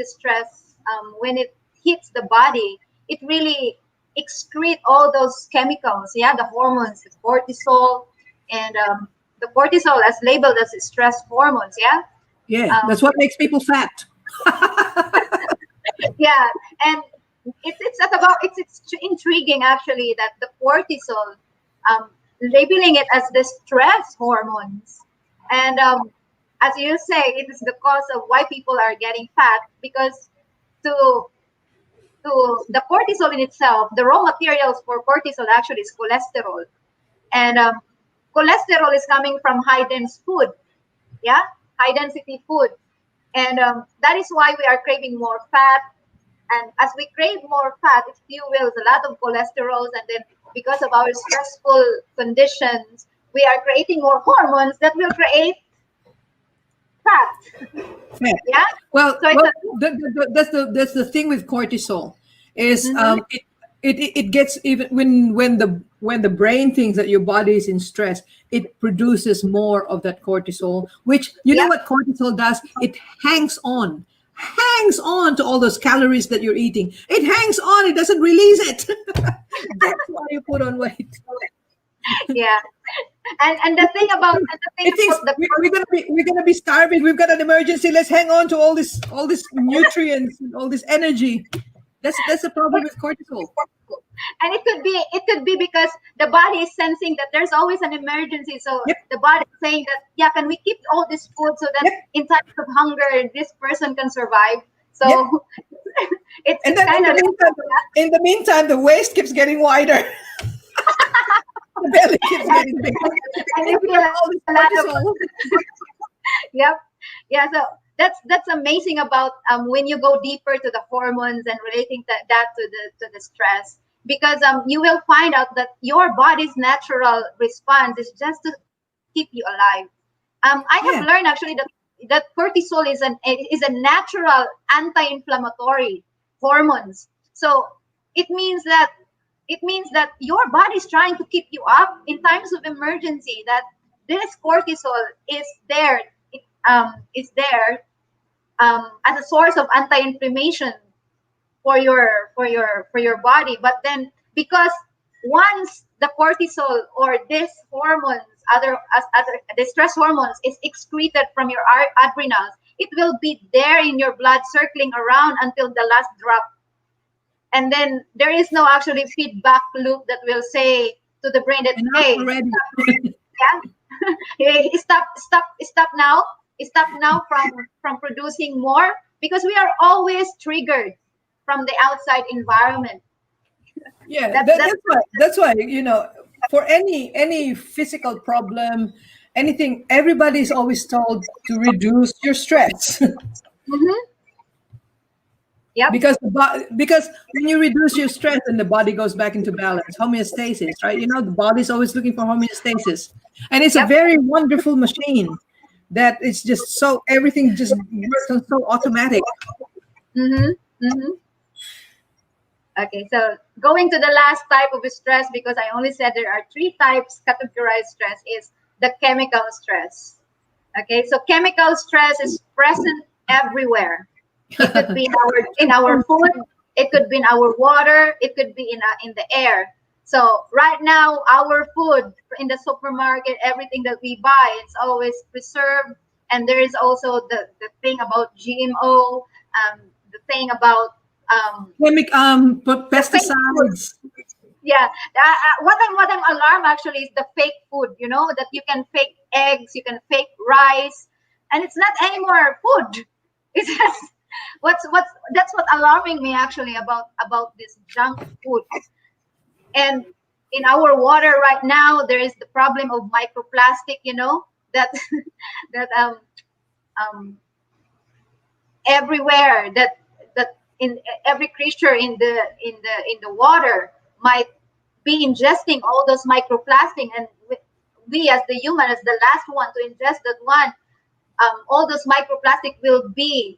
stress, when it hits the body, it really excrete all those chemicals, the hormones, the cortisol, and the cortisol as labeled as stress hormones, Yeah, that's what makes people fat. yeah. And it's intriguing actually that the cortisol, labeling it as the stress hormones, and as you say, it is the cause of why people are getting fat, because the cortisol cortisol in itself, the raw materials for cortisol actually is cholesterol. And cholesterol is coming from high dense food, yeah, high density food. And that is why we are craving more fat. And as we crave more fat, it fuels a lot of cholesterols. And then because of our stressful conditions, we are creating more hormones that will create fat. Yeah. Yeah. Well, So it's well that's the thing with cortisol is it gets even when the brain thinks that your body is in stress, it produces more of that cortisol, which you know what cortisol does? It hangs on to all those calories that you're eating. It hangs on, it doesn't release it. That's why you put on weight. yeah. And the thing about It thinks we're gonna be starving. We've got an emergency. Let's hang on to all this nutrients and all this energy. That's the problem with cortisol. and it could be because the body is sensing that there's always an emergency. So the body is saying that, yeah, can we keep all this food so that in times of hunger this person can survive? So it's kind of in the meantime, the waist keeps getting wider. The belly keeps getting bigger. and you feel All this a lot of cortisol. yep. Yeah, so that's amazing about when you go deeper to the hormones and relating that to the stress, because you will find out that your body's natural response is just to keep you alive. I have learned actually that cortisol is a natural anti-inflammatory hormones. So it means that your body is trying to keep you up in times of emergency. That this cortisol is there. Is there as a source of anti-inflammation for your body. But then because once the cortisol or this hormones, other the stress hormones is excreted from your adrenals, it will be there in your blood circling around until the last drop. And then there is no actually feedback loop that will say to the brain that, hey, hey, stop now from producing more, because we are always triggered from the outside environment. Yeah, that's why for any physical problem, anything, everybody's always told to reduce your stress. Yeah, because when you reduce your stress, then the body goes back into balance, homeostasis, right? The body's always looking for homeostasis, and it's a very wonderful machine that it's just so everything just works on so automatic. Okay, so going to the last type of stress, because I only said there are 3 types categorized stress, is the chemical stress. Okay, so chemical stress is present everywhere. It could be in our food, it could be in our water, it could be in the air. So right now, our food in the supermarket, everything that we buy, it's always preserved. And there is also the thing about GMO, the thing about pesticides. Yeah, what I'm alarmed actually is the fake food. That you can fake eggs, you can fake rice, and it's not anymore food. It's just that's what alarming me actually about this junk food. And in our water right now, there is the problem of microplastic. That that everywhere that in every creature in the water might be ingesting all those microplastic, and we as the human, as the last one to ingest that one, all those microplastic will be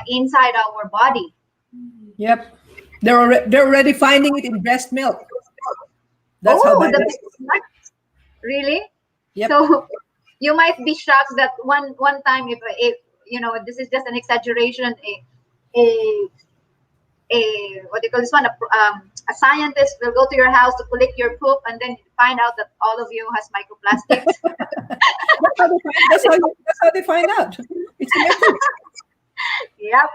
inside our body. Yep, they're already finding it in breast milk. That's how bad it is. Really? Yep. So you might be shocked that one time, if this is just an exaggeration, what do you call this one? A scientist will go to your house to collect your poop, and then find out that all of you has microplastics. That's how they find out. It's a method. Yep.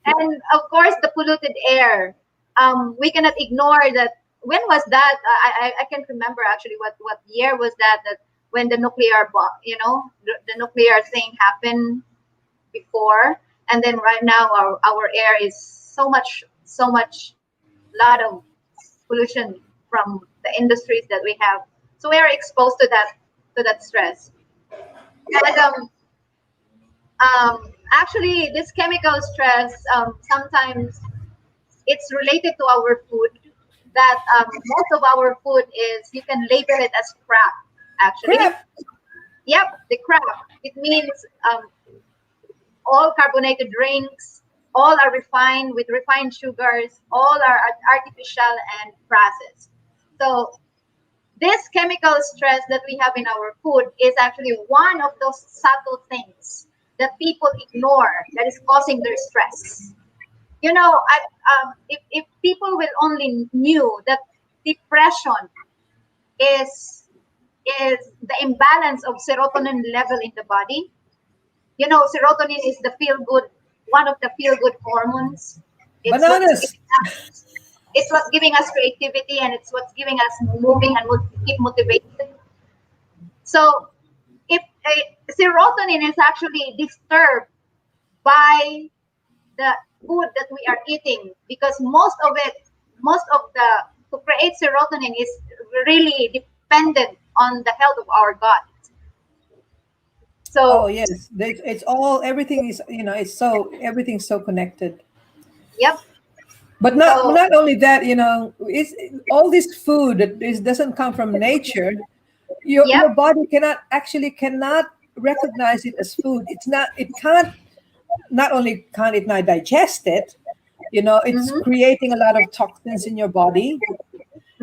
And of course, the polluted air. We cannot ignore that. When was that? I can't remember actually what year was that when the nuclear bomb, the nuclear thing happened before, and then right now our air is so much lot of pollution from the industries that we have. So we are exposed to that stress. And actually, this chemical stress sometimes it's related to our food. That most of our food is, you can label it as crap. Actually, Crap. yep, the crap. It means all carbonated drinks, all are refined with refined sugars, all are artificial and processed. So this chemical stress that we have in our food is actually one of those subtle things that people ignore that is causing their stress. You know, if people will only knew that depression is the imbalance of serotonin level in the body. You know, serotonin is the feel good, one of the feel good hormones. It's Bananas. it's what's giving us creativity, and it's what's giving us moving and keep motivated. So if serotonin is actually disturbed by the food that we are eating, because most of the to create serotonin is really dependent on the health of our gut. Oh So yes, it's all, everything is, it's so, everything's so connected. yep. But So not only that, it's all this food that doesn't come from nature. Your yep. body cannot recognize it as food. It can't, not only can't it not digest it, it's Mm-hmm. creating a lot of toxins in your body,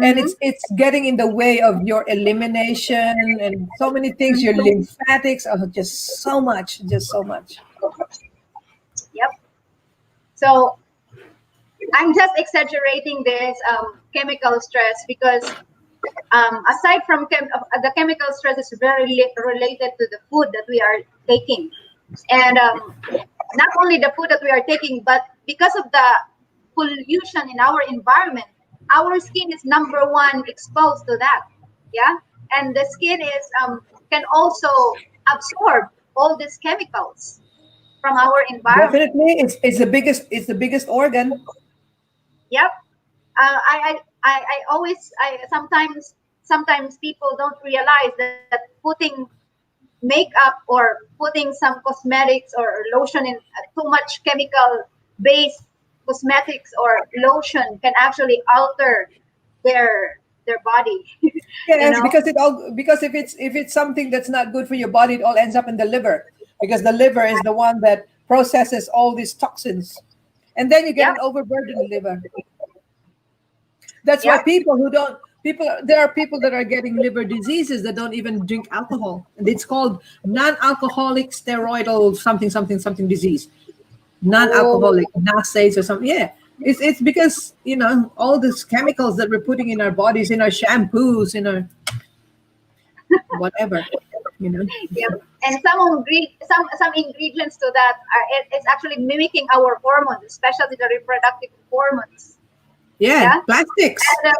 and Mm-hmm. it's getting in the way of your elimination and so many things. Your Mm-hmm. lymphatics are just so much. Yep. So I'm just exaggerating this chemical stress because aside from the chemical stress is very related to the food that we are taking, and not only the food that we are taking, but because of the pollution in our environment, our skin is number one exposed to that. Yeah, and the skin is can also absorb all these chemicals from our environment. Definitely, it's the biggest organ. Yep. I always I sometimes people don't realize that putting makeup or putting some cosmetics or lotion in too much chemical based cosmetics or lotion can actually alter their body. You Yes, know. because if it's something that's not good for your body, it all ends up in the liver, because the liver is the one that processes all these toxins, and then you get Yep. an overburdened liver. That's why Yep. there are people that are getting liver diseases that don't even drink alcohol. And it's called non-alcoholic steroidal something something something disease. Oh. Non-alcoholic NSAIDs or something. Yeah. It's because all these chemicals that we're putting in our bodies, in our shampoos, in our whatever, you know. Yep. And some ingredients to that are it's actually mimicking our hormones, especially the reproductive hormones. Yeah, Yeah. plastics. And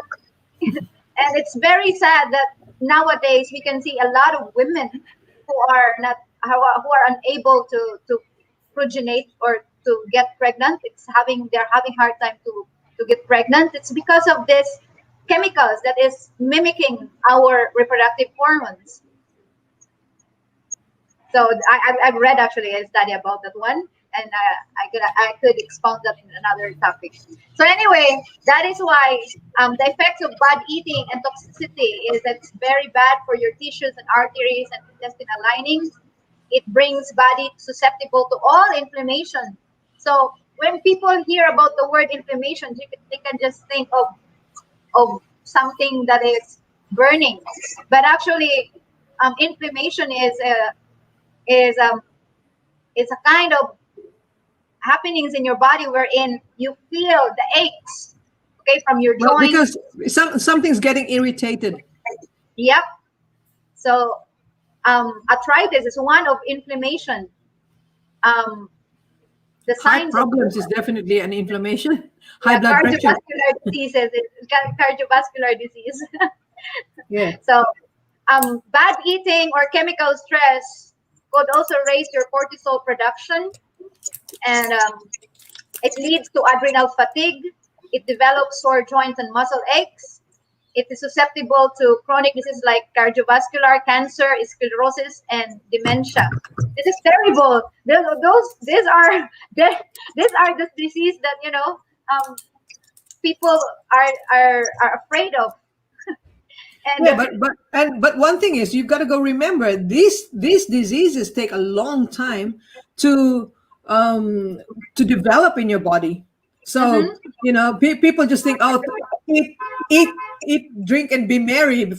and it's very sad that nowadays we can see a lot of women who are not who are unable to progenate or to get pregnant. They're having hard time to get pregnant. It's because of this chemicals that is mimicking our reproductive hormones. So I've read actually a study about that one, and I could expound that in another topic. So anyway, that is why the effects of bad eating and toxicity is that it's very bad for your tissues and arteries and intestinal linings. It brings body susceptible to all inflammation. So when people hear about the word inflammation, they can just think of something that is burning, but actually, inflammation is it's a kind of happenings in your body wherein you feel the aches, okay, from your Well, joints. because something's getting irritated. Yep. So arthritis is one of inflammation. Um, the Heart signs of problems is definitely an inflammation. High yeah, blood pressure. cardiovascular diseases, cardiovascular disease. Yeah. So bad eating or chemical stress could also raise your cortisol production, and it leads to adrenal fatigue. It develops sore joints and muscle aches. It is susceptible to chronic diseases like cardiovascular, cancer, sclerosis, and dementia. This is terrible. These are the disease that people are afraid of. And Yeah, but one thing is you've got to go remember these diseases take a long time to develop in your body. So people just think, oh, eat, eat, eat, drink, and be merry, and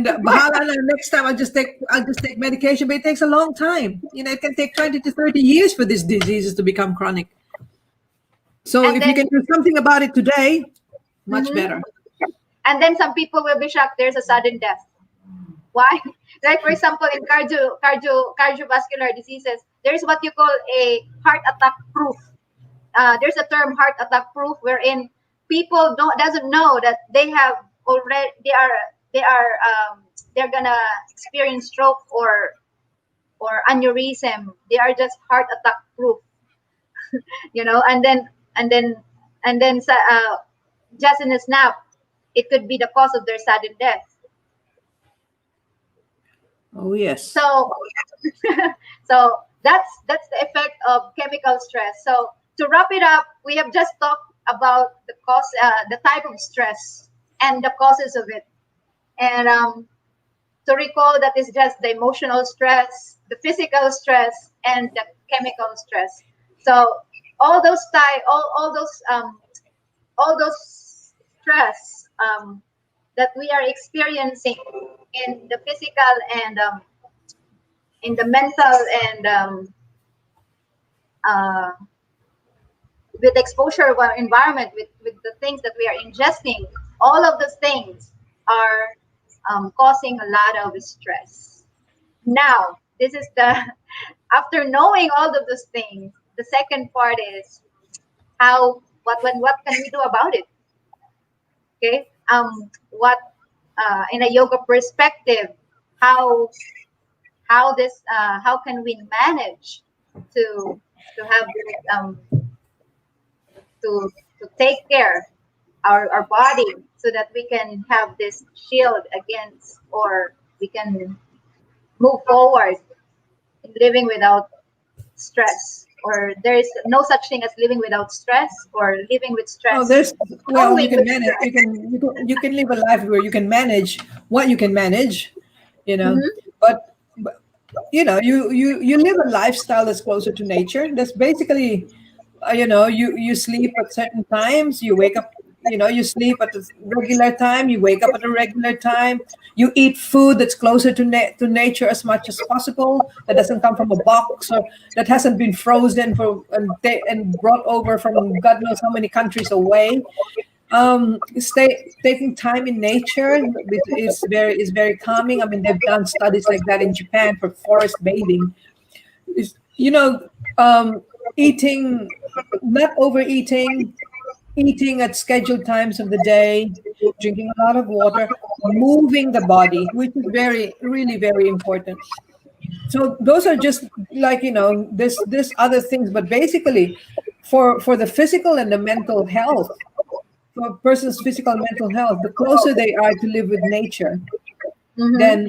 bahala na, next time I'll just take medication. But it takes a long time. It can take 20 to 30 years for these diseases to become chronic. So And if you then- can do something about it today, much Mhm. better. And then some people will be shocked there's a sudden death. Why? Like for example, in cardiovascular diseases, there's what you call a heart attack proof. There's a term heart attack proof wherein people doesn't know that they have already they're gonna experience stroke or aneurysm. They are just heart attack proof. And then just in a snap, it could be the cause of their sudden death. Oh yes. So so that's the effect of chemical stress. So to wrap it up, we have just talked about the type of stress and the causes of it. And to recall that is just the emotional stress, the physical stress, and the chemical stress. So all those stress that we are experiencing in the physical and in the mental and with exposure of our environment, with the things that we are ingesting, all of those things are causing a lot of stress. Now, this is after knowing all of those things, the second part is what can we do about it? Okay, what in a yoga perspective, how can we manage to have to take care our body so that we can have this shield against, or we can move forward in living without stress, or there is no such thing as living without stress or living with stress. You can manage. You can live a life where you can manage what you can manage, But you live a lifestyle that's closer to nature. That's basically, you sleep at certain times. You wake up. You sleep at a regular time. You wake up at a regular time. You eat food that's closer to nature as much as possible. That doesn't come from a box, or that hasn't been frozen and brought over from God knows how many countries away. Taking time in nature is very calming. I mean, they've done studies like that in Japan for forest bathing. Eating, not overeating, eating at scheduled times of the day, drinking a lot of water, moving the body, which is really very important. So those are just like, this other things, but basically for the physical and the mental health, for a person's physical and mental health, the closer they are to live with nature, then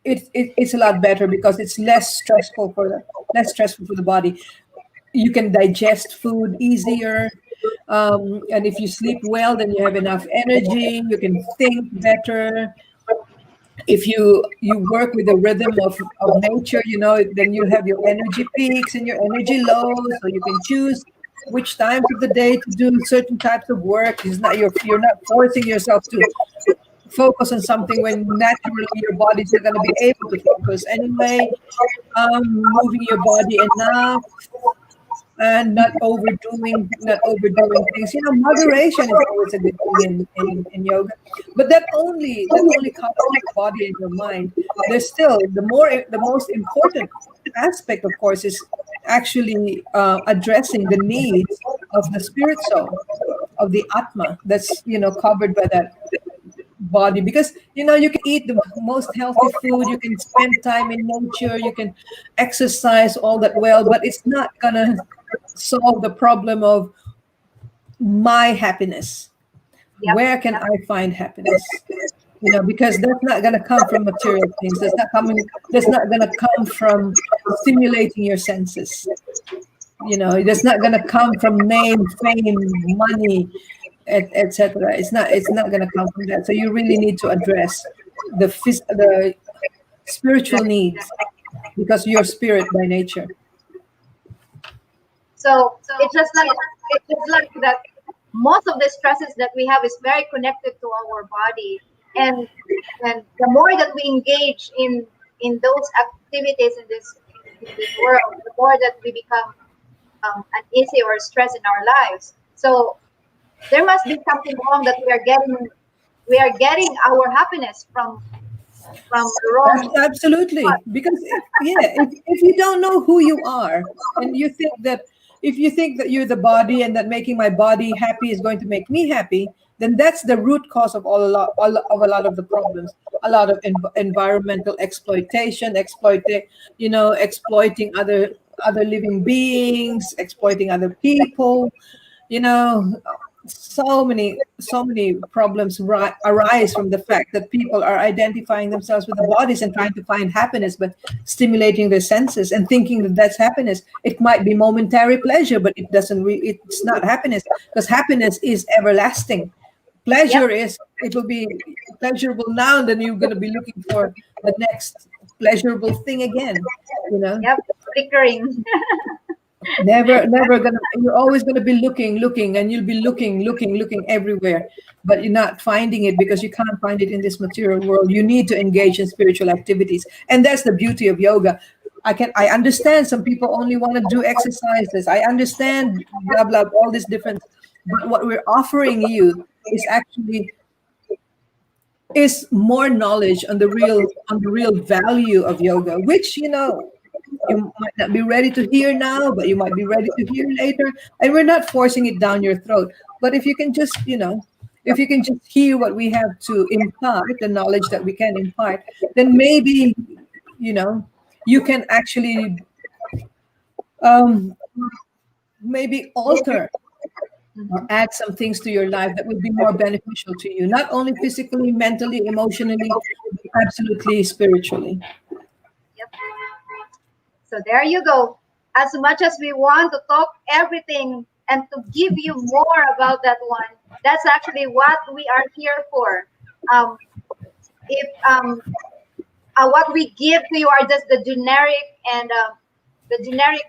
it's a lot better, because it's less stressful for the body. You can digest food easier. And if you sleep well, then you have enough energy. You can think better. If you work with the rhythm of nature, then you have your energy peaks and your energy lows. So you can choose which times of the day to do certain types of work. You're not forcing yourself to focus on something when naturally your body's not going to be able to focus anyway. Moving your body enough, and not overdoing things. Moderation is always a good thing in yoga, but that only covers your body and your mind. There's still the most important aspect, of course, is actually addressing the needs of the spirit soul, of the Atma, that's covered by that body. Because you can eat the most healthy food, you can spend time in nature, you can exercise all that well, but it's not gonna solve the problem of my happiness. Yep. Where can I find happiness? Because that's not going to come from material things. That's not going to come from stimulating your senses. That's not going to come from name, fame, money, etc. It's not going to come from that. So you really need to address the spiritual needs, because you're spirit by nature. So it's just like that. Most of the stresses that we have is very connected to our body, and the more that we engage in those activities in this world, the more that we become uneasy or stressed in our lives. So there must be something wrong that we are getting our happiness from the wrong. Absolutely, because if you don't know who you are, and you think that if you think that you're the body and that making my body happy is going to make me happy, then that's the root cause of a lot of the problems. A lot of environmental exploitation, exploiting other living beings, exploiting other people. So many problems arise from the fact that people are identifying themselves with the bodies and trying to find happiness, but stimulating their senses and thinking that that's happiness. It might be momentary pleasure, but it's not happiness, because happiness is everlasting. Pleasure it will be pleasurable now, and then you're going to be looking for the next pleasurable thing again. Yep, flickering. Never gonna. You're always gonna be looking, and you'll be looking everywhere, but you're not finding it because you can't find it in this material world. You need to engage in spiritual activities, and that's the beauty of yoga. I understand some people only want to do exercises. I understand blah blah all this different, but what we're offering you is more knowledge on the real value of yoga, which you might not be ready to hear now, but you might be ready to hear later. And we're not forcing it down your throat. But if you can just, hear what we have to impart, the knowledge that we can impart, then maybe, you can actually maybe alter or add some things to your life that would be more beneficial to you, not only physically, mentally, emotionally, but absolutely spiritually. Yep. So there you go. As much as we want to talk everything and to give you more about that one, that's actually what we are here for. If what we give to you are just the generic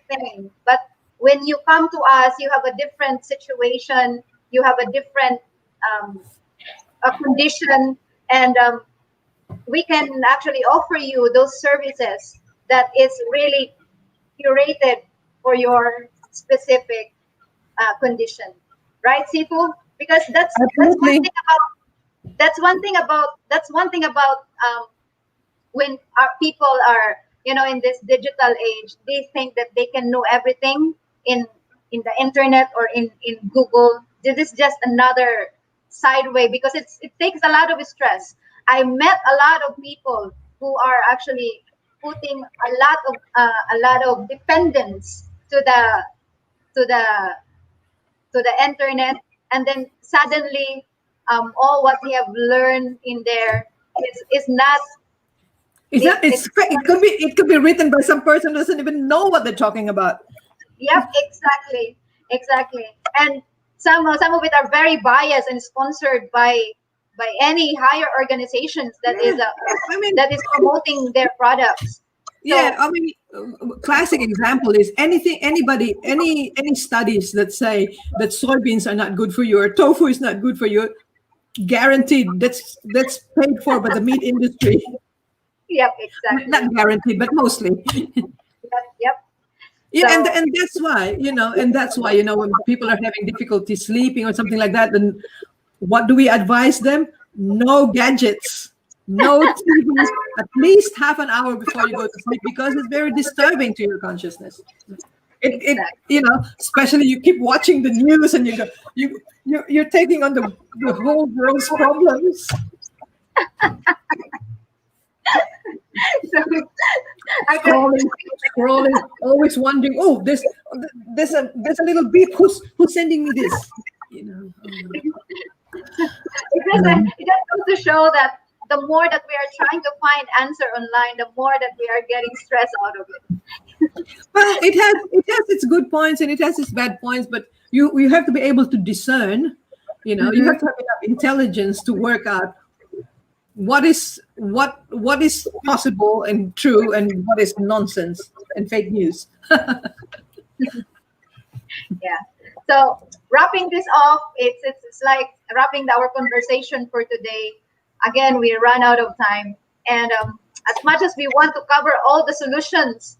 thing, but when you come to us, you have a different situation, you have a different a condition, and we can actually offer you those services that is really curated for your specific condition, right, Sifu? Because that's one thing about when our people are in this digital age, they think that they can know everything in the internet or in Google. This is just another side way, because it takes a lot of stress. I met a lot of people who are actually putting a lot of dependence to the internet, and then suddenly all what we have learned in there is not. It could be written by some person who doesn't even know what they're talking about. Yep, exactly. And some of it are very biased and sponsored by any higher organizations that is promoting their products. Classic example is any studies that say that soybeans are not good for you or tofu is not good for you, guaranteed that's paid for by the meat industry. Yep, exactly. Not guaranteed, but mostly. Yep. Yeah, and that's why, when people are having difficulty sleeping or something like that, then what do we advise them? No gadgets, no TVs, at least half an hour before you go to sleep, because it's very disturbing to your consciousness. Especially you keep watching the news and you're taking on the whole world's problems. Scrolling, always wondering, there's a little beep. Who's sending me this? It just goes to show that the more that we are trying to find answer online, the more that we are getting stressed out of it. Well, it has its good points and it has its bad points, but you have to be able to discern. You have to have enough intelligence to work out what is possible and true and what is nonsense and fake news. Yeah. So wrapping this off, it's like wrapping our conversation for today. Again, we run out of time, and as much as we want to cover all the solutions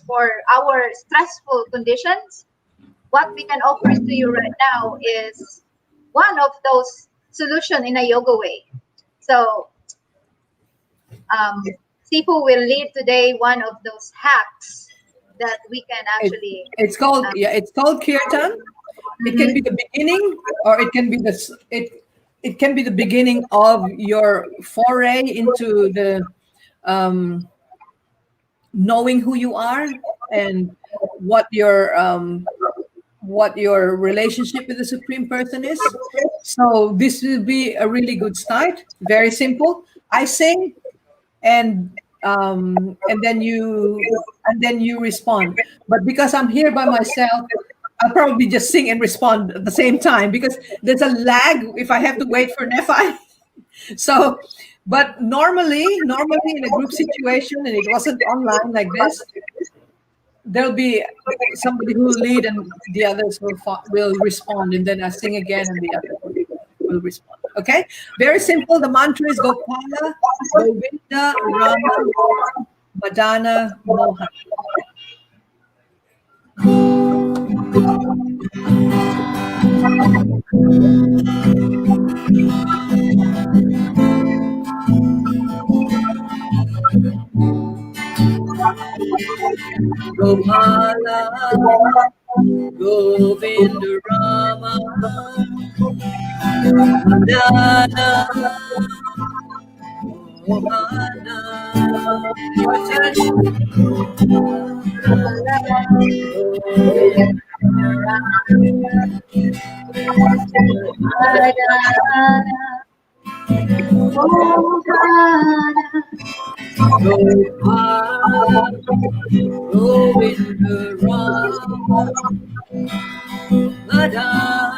for our stressful conditions, what we can offer to you right now is one of those solutions in a yoga way. So Sifu will lead today one of those hacks that we can actually. It's called kirtan. It can be the beginning, or it can be it can be the beginning of your foray into the knowing who you are and what your relationship with the Supreme Person is. So this will be a really good start. Very simple. I sing, and then you respond. But because I'm here by myself, I'll probably just sing and respond at the same time because there's a lag if I have to wait for Nephi. So, but normally in a group situation, and it wasn't online like this, there'll be somebody who will lead and the others will respond, and then I sing again and the other will respond. Okay? Very simple. The mantra is Gopala, Govinda, Rama, Madana, Mohan. Gopala, Govinda, Rama, Madana, Mohana. Govinda, Rama, Madana,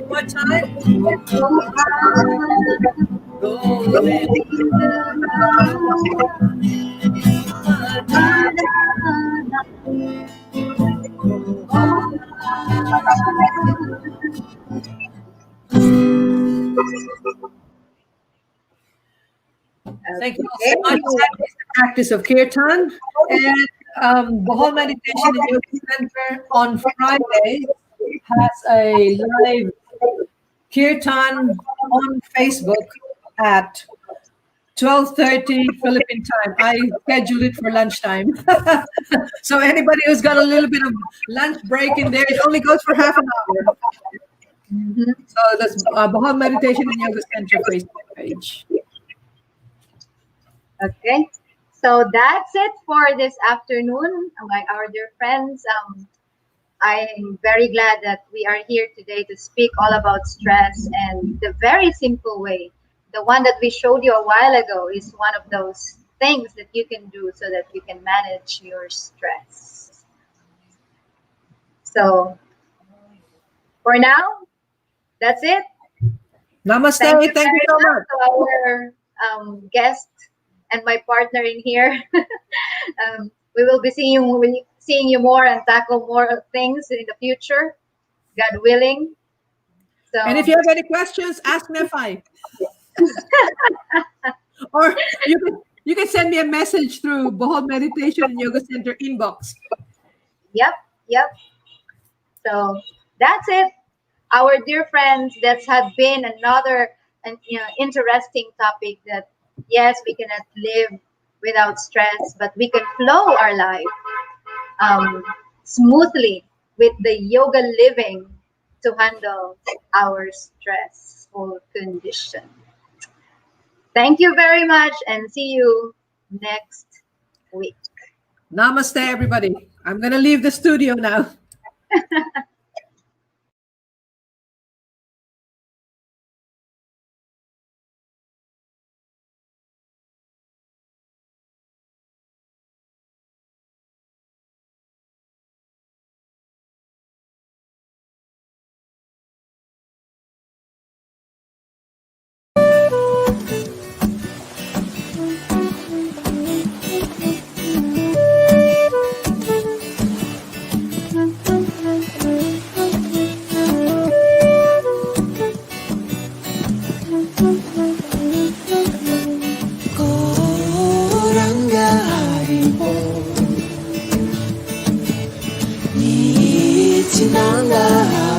What time? Thank you all so much. That is the practice of Kirtan. And Bohol Meditation and Yoga Center on Friday has a live Kirtan on Facebook at 12:30 Philippine time. I scheduled it for lunchtime. So anybody who's got a little bit of lunch break in there, it only goes for half an hour. So that's Bohol Meditation and Yoga Center Facebook page. Okay, so that's it for this afternoon, our dear friends. I'm very glad that we are here today to speak all about stress, and the very simple way, the one that we showed you a while ago, is one of those things that you can do so that you can manage your stress. So for now, that's it. Namaste. Thank you Thank you very so much much. to our guest and my partner in here. We will be seeing you more and tackle more things in the future, God willing. So, And if you have any questions, ask Nephi. Or you can send me a message through Bohol Meditation and Yoga Center inbox. Yep, yep. So that's it, our dear friends. That's had been another interesting topic. That yes, we cannot live without stress, but we can flow our life smoothly with the yoga living to handle our stressful condition. Thank you very much, and see you next week. Namaste, everybody. I'm going to leave the studio now. Tinanga